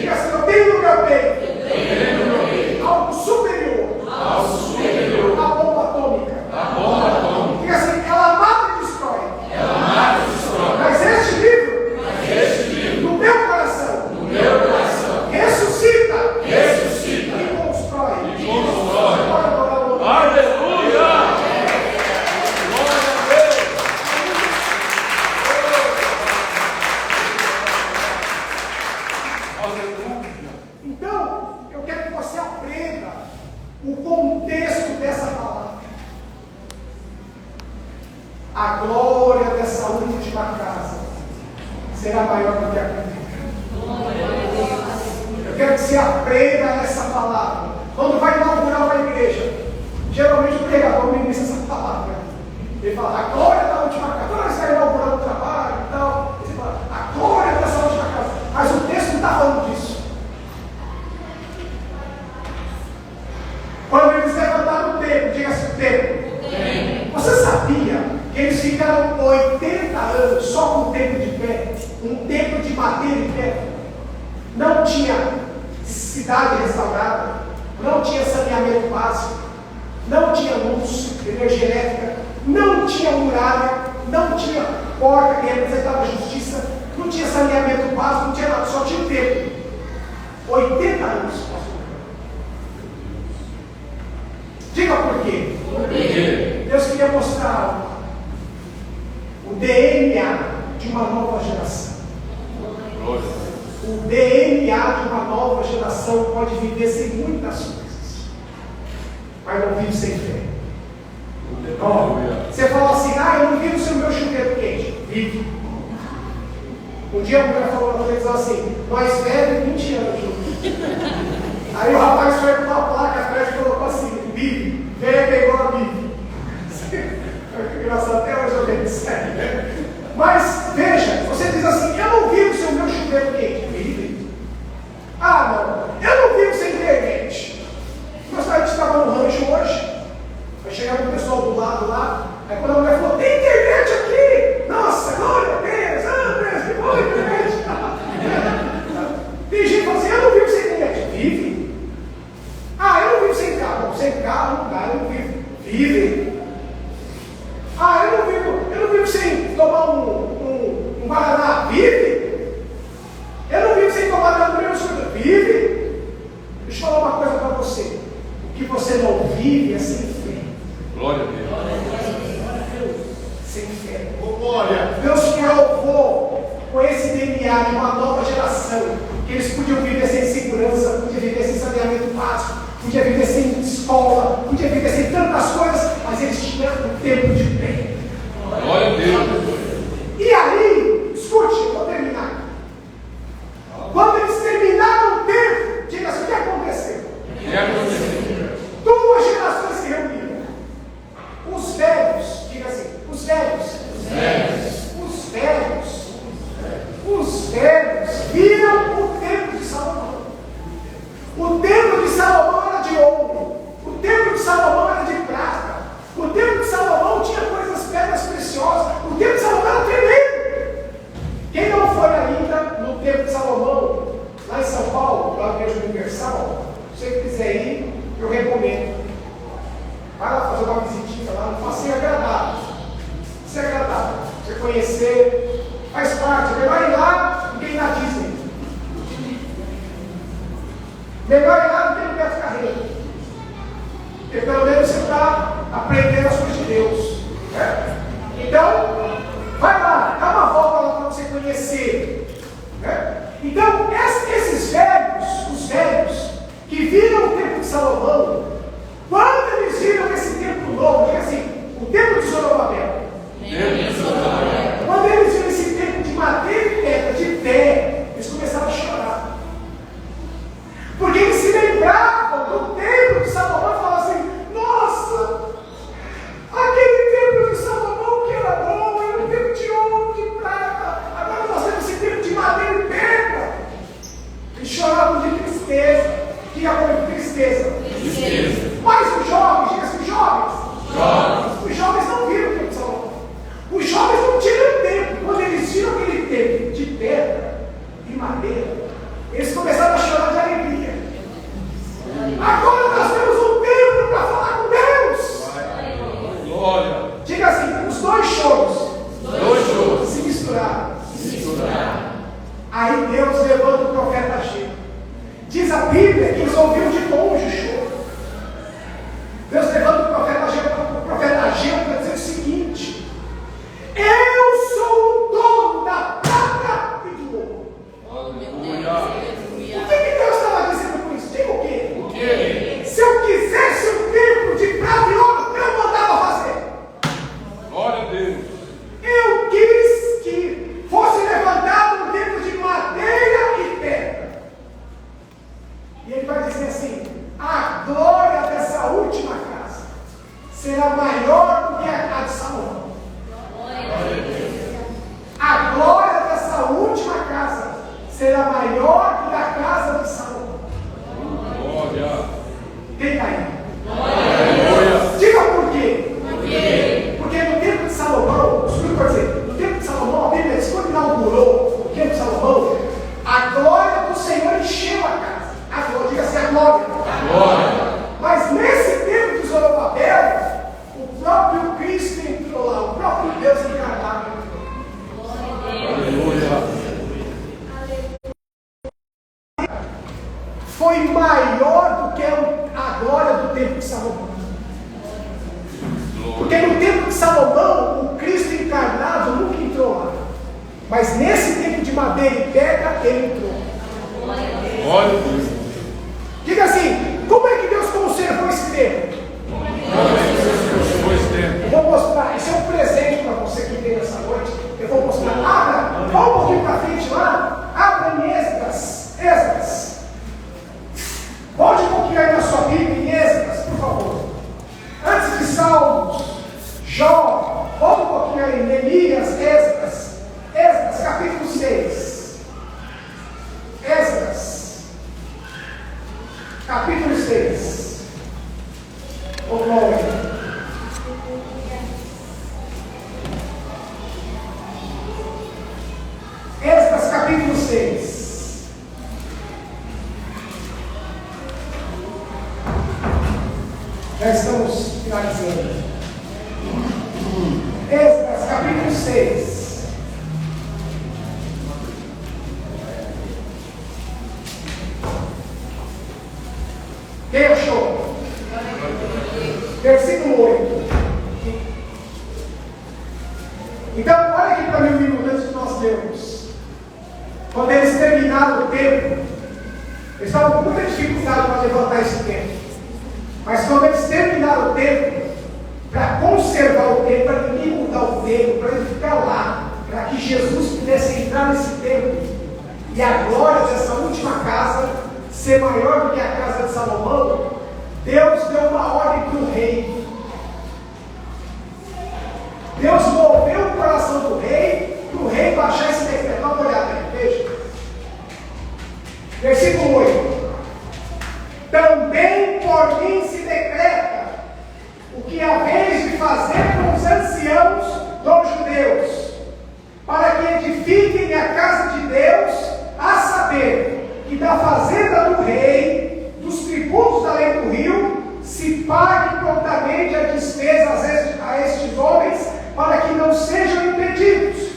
Diga assim: eu tenho no meu peito. Algo superior. A bomba atômica. Diga assim: ela mata e destrói. Mas este livro, no meu coração, ressuscita e constrói. Bora adorar o nome. aleluia. Glória a Deus. Aleluia. Então, eu quero que você aprenda o contexto dessa palavra. A glória dessa última casa será maior do que a primeira. Eu quero que você aprenda essa palavra. Quando vai inaugurar uma igreja, geralmente o pregador ministra essa palavra. Ele fala: a glória da última casa. Quando você vai inaugurar um trabalho e tal, você fala: a glória dessa última casa. Mas o texto não está falando disso. Quando eles levantaram o templo, diga assim: o templo cidade restaurada, não tinha saneamento básico, não tinha luz, energia elétrica, não tinha muralha, não tinha porta que representava a justiça, não tinha saneamento básico, não tinha nada, só tinha o templo. 80 anos. Diga por quê? Deus queria mostrar algo. O DNA de uma nova geração. O DNA de uma nova geração pode viver sem muitas coisas, mas não vive sem fé. Você fala assim, eu não vivo sem o meu chuveiro quente. Vive. Um dia a mulher falou na televisão assim, nós velhos 20 anos juntos. Aí o rapaz foi com uma placa atrás e colocou assim, vive. Velha pegou a vive. Engraçado, até hoje eu tenho sério, né? Mas, veja, você diz assim, eu não vivo sem o meu chuveiro quente. Vive. Não, eu não vivo sem internet. Nós a gente estava no rancho hoje, vai chegar um pessoal do lado lá, aí quando a mulher falou, tem internet aqui! Nossa, glória a Deus, que boa internet! Tem gente que fala assim, eu não vivo sem internet. Vive. Eu não vivo sem carro. Sem carro, não dá, eu não vivo. Vive. Eu não vivo sem tomar um Guaraná. Vive. Eu não vivo sem tomar nada do meu suco. Vive. Deixa eu falar uma coisa para você. O que você não vive é sem fé. Glória a Deus. Sem fé. Deus provou com esse DNA de uma nova geração que eles podiam viver sem segurança, podiam viver sem saneamento básico, podiam viver sem escola, podiam viver sem tantas coisas, mas eles tinham o tempo de fé. Glória a Deus. E aí, escute, eu vou terminar. Quando eles terminaram o tempo, diga assim, o que aconteceu? Duas gerações se reuniram. Os velhos, diga assim, os velhos viram o templo de Salomão. O templo de Salomão era de ouro. O templo de Salomão era de prata. O templo de Salomão tinha pedras preciosas. O templo de Salomão era tremendo. Quem não foi ainda no templo de Salomão, lá em São Paulo, lá no Igreja Universal, se você quiser ir, eu recomendo. Vai lá fazer uma visitinha lá, um passeio agradável. Isso é agradável. Você conhecer, faz parte. Melhor ir lá do que ir na Disney. Melhor ir lá do que no Beto Carreiro. Porque pelo menos você está aprendendo as coisas de Deus. Né? Então, vai lá, dá uma volta lá para você conhecer. Né? Então, esses velhos, os velhos, que viram o templo de Salomão, quando eles viram esse templo novo, diga assim, o templo de Zorobabel. Quando eles viram esse templo de madeira e pedra, de pé, eles começaram a chorar. Porque eles se lembravam do templo de Salomão e falavam assim, nossa, aquele templo de Salomão que era bom, era um templo de ouro, de prata, agora nós temos esse templo de madeira e pedra. Eles choravam de tristeza. Que é tristeza? Mas os jovens, diga assim, os jovens não viram o templo de Salomão. Os jovens não tiram o templo. Quando eles viram aquele templo de pedra e madeira, eles começaram a chorar de alegria. Agora nós temos um templo para falar com Deus. Glória. Diga assim, os dois choros se misturaram. Aí Deus levanta o profeta Ageu. Diz a Bíblia que eles ouviram de longe o choro. Deus levanta o profeta Ageu para dizer o seguinte: eu sou o dono da prata e do ouro. O que Deus estava dizendo com isso? Diga o quê? Se eu quisesse um templo de prata e ouro, eu mandava fazer. Glória a Deus. Eu quis que fosse levantado um templo de madeira e pedra. E ele vai dizer assim: a glória dessa última casa será maior do que a de Salomão. A glória dessa última casa será maior do que a casa de Salomão. Glória. Quem aí? Glória. Diga por quê? Porque no tempo de Salomão, escuta para dizer, no tempo de Salomão, a Bíblia diz, quando inaugurou o tempo de Salomão, a glória do Senhor encheu a casa. A glória, diga próprio Cristo entrou lá, o próprio Deus encarnado entrou. Aleluia. Foi maior do que a glória do templo de Salomão. Porque no templo de Salomão, o Cristo encarnado nunca entrou lá. Mas nesse templo de madeira e pedra, ele entrou. Glória a Deus. Diga assim, como é que Deus conservou esse templo? Eu vou mostrar, esse é um presente para você que veio essa noite. Eu vou mostrar. Abra, vá um pouquinho para frente lá. Abra em Esdras. Volte um pouquinho aí na sua Bíblia, em Esdras, por favor. Antes de Salmos, Jó, volte um pouquinho aí, Neemias, Esdras, capítulo 6. Esdras, capítulo 6. Oh, glória. Esdras, capítulo 6. Já estamos finalizando. Esdras, capítulo 6. Quem achou? Versículo 8. Então, olha aqui para mim um minuto antes que nós lemos. Quando eles terminaram o templo, eles estavam com muita dificuldade para levantar esse templo. Mas quando eles terminaram o templo, para conservar o templo, para ninguém mudar o templo, para ele ficar lá, para que Jesus pudesse entrar nesse templo e a glória dessa última casa ser maior do que a casa de Salomão, Deus deu uma ordem para o rei. Deus moveu o coração do rei, para o rei baixar esse decreto. Dá uma olhada aí, veja. Versículo 8. Também por mim se decreta o que haveis de fazer com os anciãos dos judeus, para que edifiquem a casa de Deus, a saber, que da fazenda do rei, dos tributos da lei do rio, se pague prontamente a despesa a estes homens, para que não sejam impedidos,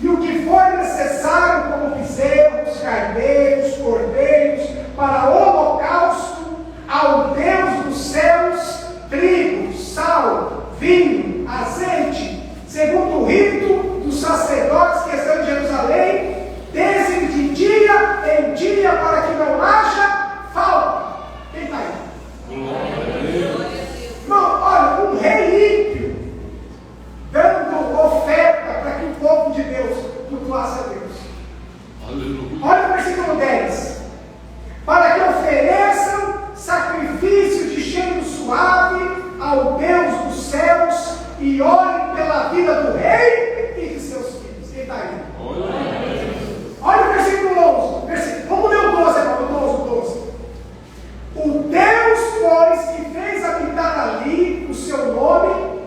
e o que for necessário, como bezerros, carneiros, cordeiros, para holocausto, ao Deus dos céus, trigo, sal, vinho, azeite, segundo o rito dos sacerdotes que estão em Jerusalém, desde de dia em dia, para que não haja falta. Quem está aí? Não, olha, um rei ímpio, dando oferta para que o povo de Deus cultuasse a Deus. Aleluia. Olha o versículo 10. Para que ofereçam sacrifício de cheiro suave ao Deus dos céus e orem pela vida do rei e de seus filhos. Quem está aí? Olha o versículo 11. Vamos ler o 12 agora, o 12. O Deus, pois, que fez habitar ali o seu nome,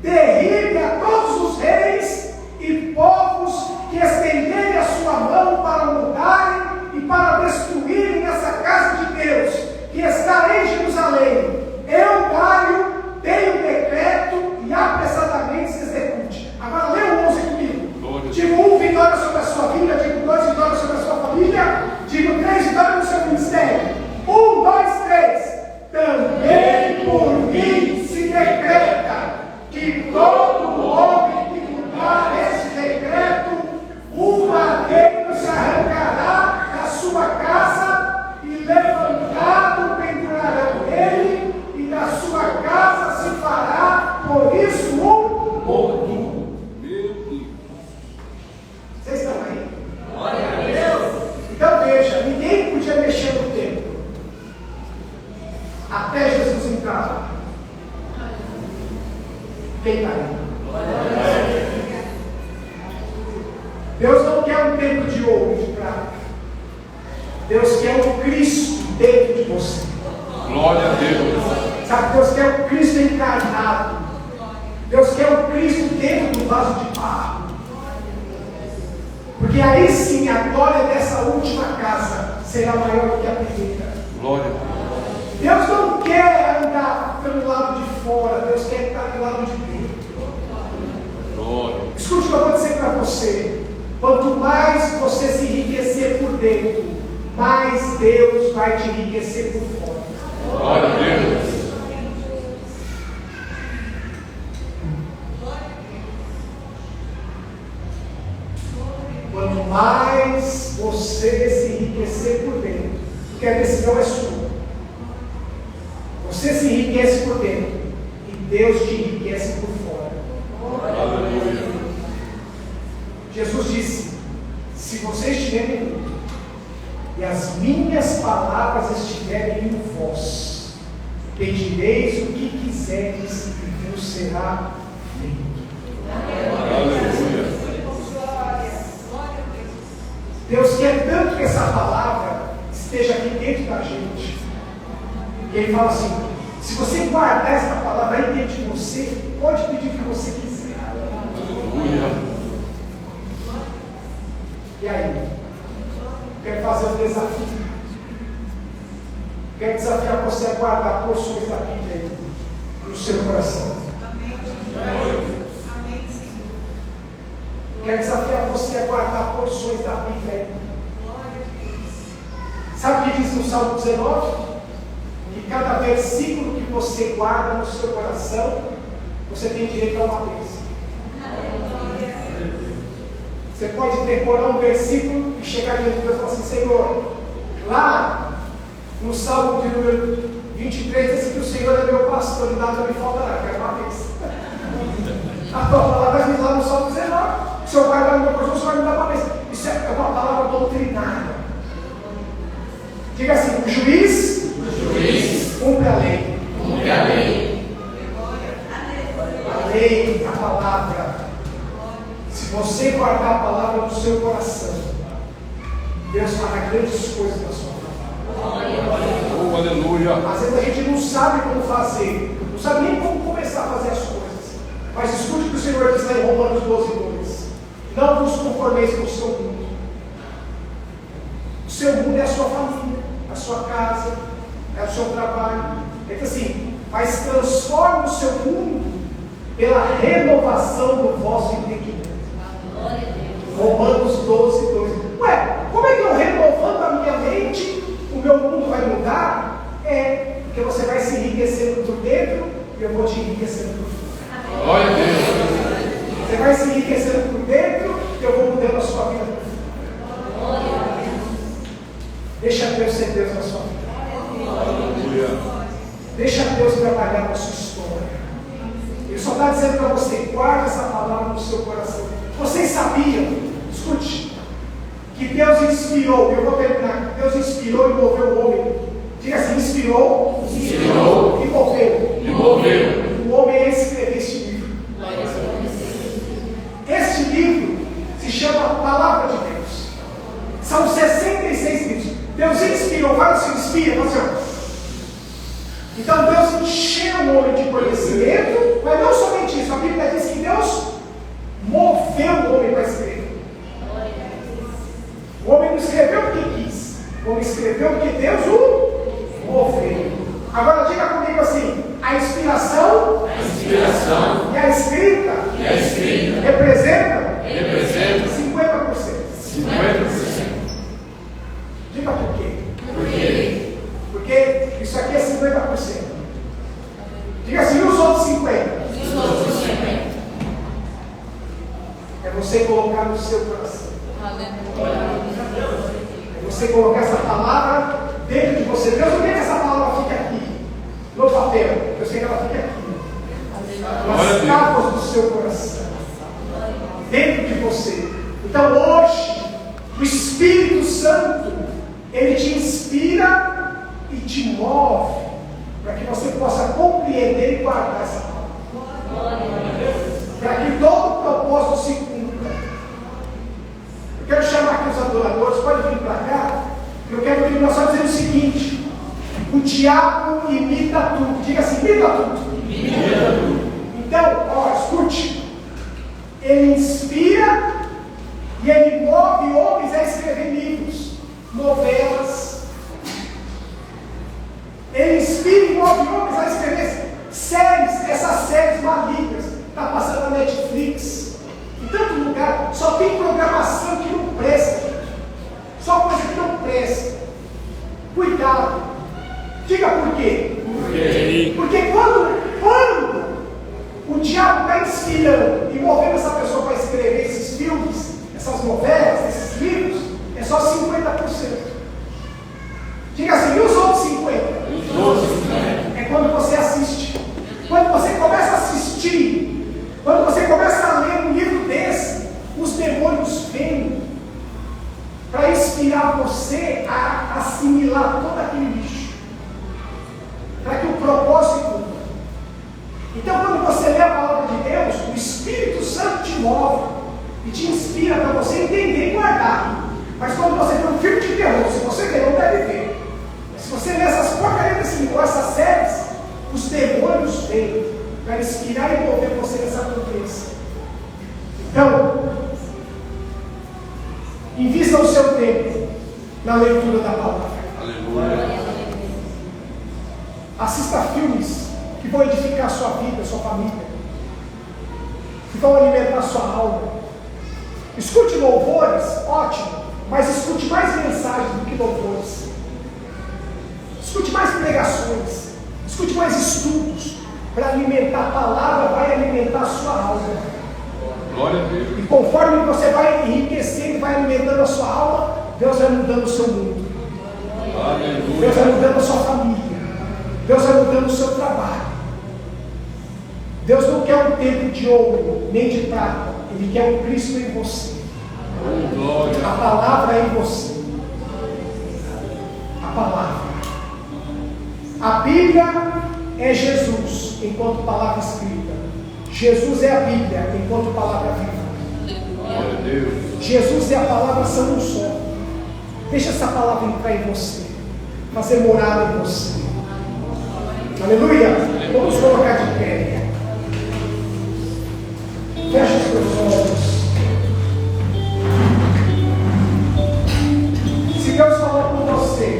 derribe a todos os reis e povos que estenderem a sua mão para mudarem e para destruírem essa casa de Deus, que está em Jerusalém. Eu, Dário, tenho decreto e apressadamente se execute. Agora lê o 11 comigo. Digo 1, vitória sobre a sua vida. Digo 2, vitória sobre a sua família. Digo 3, vitória no seu ministério. 1, 2, 3. Também por mim se decreta que todo homem que mudar esse decreto, um madeiro se arrancará da sua casa e levantado pendurarão ele, e da sua casa se fará por isso um monte. Meu Deus. Vocês estão aí? Glória a Deus. Então veja, ninguém podia mexer no templo até Jesus entrar. Quem está aí? Deus não quer um templo de ouro e de prata. Deus quer um Cristo dentro de você. Glória a Deus. Sabe, Deus quer um Cristo encarnado. Deus quer um Cristo dentro do vaso de barro. Porque aí sim a glória dessa última casa será maior do que a primeira. Glória a Deus. Deus não quer andar pelo lado de fora, Deus quer estar do lado de dentro. Glória. Escute o que eu vou dizer para você. Quanto mais você se enriquecer por dentro, mais Deus vai te enriquecer por fora. Glória a Deus. Quanto mais você se enriquecer por dentro, porque a decisão é sua. Você se enriquece por dentro e Deus te enriquece por fora. Aleluia. Jesus disse: se você estiver em mim e as minhas palavras estiverem em vós, pedireis o que quiseres e vos será feito. Aleluia. Deus quer tanto que essa palavra esteja aqui dentro da gente. E Ele fala assim: se você guardar essa palavra aí dentro de você, pode pedir o que você quiser. Aleluia. E aí? Quero fazer um desafio. Quero desafiar você a guardar porções da Bíblia aí no seu coração. Quero desafiar você a guardar porções da Bíblia aí. Sabe o que diz no Salmo 19? Que cada versículo que você guarda no seu coração, você tem direito a uma bênção. Você pode decorar um versículo e chegar diante de Deus e falar assim: Senhor, lá no Salmo de número 23, diz que o Senhor é meu pastor e nada me faltará. Quero uma bênção. A tua palavra diz lá no Salmo 19: se eu guardar no meu coração, o Senhor vai me dar uma bênção. Isso é uma palavra doutrinária. Diga assim: o juiz cumpre a lei. A lei, a palavra. Se você guardar a palavra no seu coração, Deus fará grandes coisas na sua vida. Oh, aleluia. Às vezes a gente não sabe como fazer, não sabe nem como começar a fazer as coisas. Mas escute o que o Senhor diz lá em Romanos 12:2. Não vos conformeis com o seu mundo. O seu mundo é a sua família, a sua casa, é o seu trabalho. É que assim, mas transforme o seu mundo pela renovação do vosso entendimento. Romanos 12:2. Ué, como é que eu renovando a minha mente, o meu mundo vai mudar? É, porque você vai se enriquecendo por dentro e eu vou te enriquecendo por fora. Glória a Deus. Você vai se enriquecendo por dentro e eu vou mudando a sua vida por fora. Deixa Deus ser Deus na sua vida. Aleluia. Deixa Deus trabalhar na sua história. Ele só está dizendo para você: guarde essa palavra no seu coração. Vocês sabiam, escute, que Deus inspirou, eu vou terminar, Deus inspirou e moveu o homem. Diga assim: inspirou e moveu o homem a escrever este livro. Este livro se chama Palavra de Deus. São 66 livros. Deus inspirou, fala assim, inspira, fala assim, ó. Então Deus encheu o homem de conhecimento, mas não somente isso, a Bíblia diz que Deus moveu o homem para escrever. O homem não escreveu porque quis, o homem escreveu porque Deus o moveu. Agora diga comigo assim: a inspiração e a escrita representa 50%. Diga por quê? Porque isso aqui é 50%. Diga assim: e os outros 50%? É você colocar no seu coração. É você colocar essa palavra dentro de você. Deus não quer que essa palavra fique aqui, no papel. Deus quer que ela fique aqui, nas tábuas do seu coração, dentro de você. Então hoje, o Espírito Santo, ele te inspira e te move para que você possa compreender e guardar essa palavra, para que todo o propósito se cumpra. Eu quero chamar aqui os adoradores, pode vir para cá. Eu quero terminar só dizendo o seguinte: o diabo imita tudo. Diga assim: imita tudo. Então, ó, escute. Ele inspira e ele move homens a escrever livros, novelas. Ele inspira e move homens a escrever inspirando e movendo essa pessoa para escrever esses filmes, essas novelas, esses livros, é só 50%. Diga assim, e os outros 50%? É quando você assiste. Quando você começa a assistir, quando você começa a ler um livro desse, os demônios vêm para inspirar você a assimilar todo aquele lixo, para que o propósito cumpra. Então, quando você lê a palavra de Deus, o Espírito Santo te move e te inspira para você entender e guardar. Mas quando você vê um filme de terror, se você quer, não deve ver. Mas se você lê essas porcarias desse livro, essas séries, os demônios vêm para inspirar e mover você nessa crença. Então, invista o seu tempo na leitura da palavra. Aleluia. Assista filmes que vão edificar a sua vida, a sua família, que vão alimentar a sua alma. Escute louvores, ótimo, mas escute mais mensagens do que louvores. Escute mais pregações, escute mais estudos, para alimentar a palavra, vai alimentar a sua alma. Glória a Deus. E conforme você vai enriquecendo, vai alimentando a sua alma, Deus vai mudando o seu mundo. Aleluia. Deus vai mudando a sua família. Deus vai mudando o seu trabalho. Deus não quer um templo de ouro, nem de prata. Ele quer um Cristo em você. Oh, glória. A palavra é em você. A palavra. A Bíblia é Jesus, enquanto palavra escrita. Jesus é a Bíblia, enquanto palavra viva. Glória a Deus. Jesus e a palavra são um só. Deixa essa palavra entrar em você, fazer morada em você. Aleluia! Vamos colocar de pé. Feche os teus olhos. Se Deus falar com você,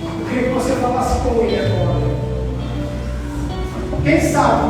eu queria que você falasse com Ele agora. Quem sabe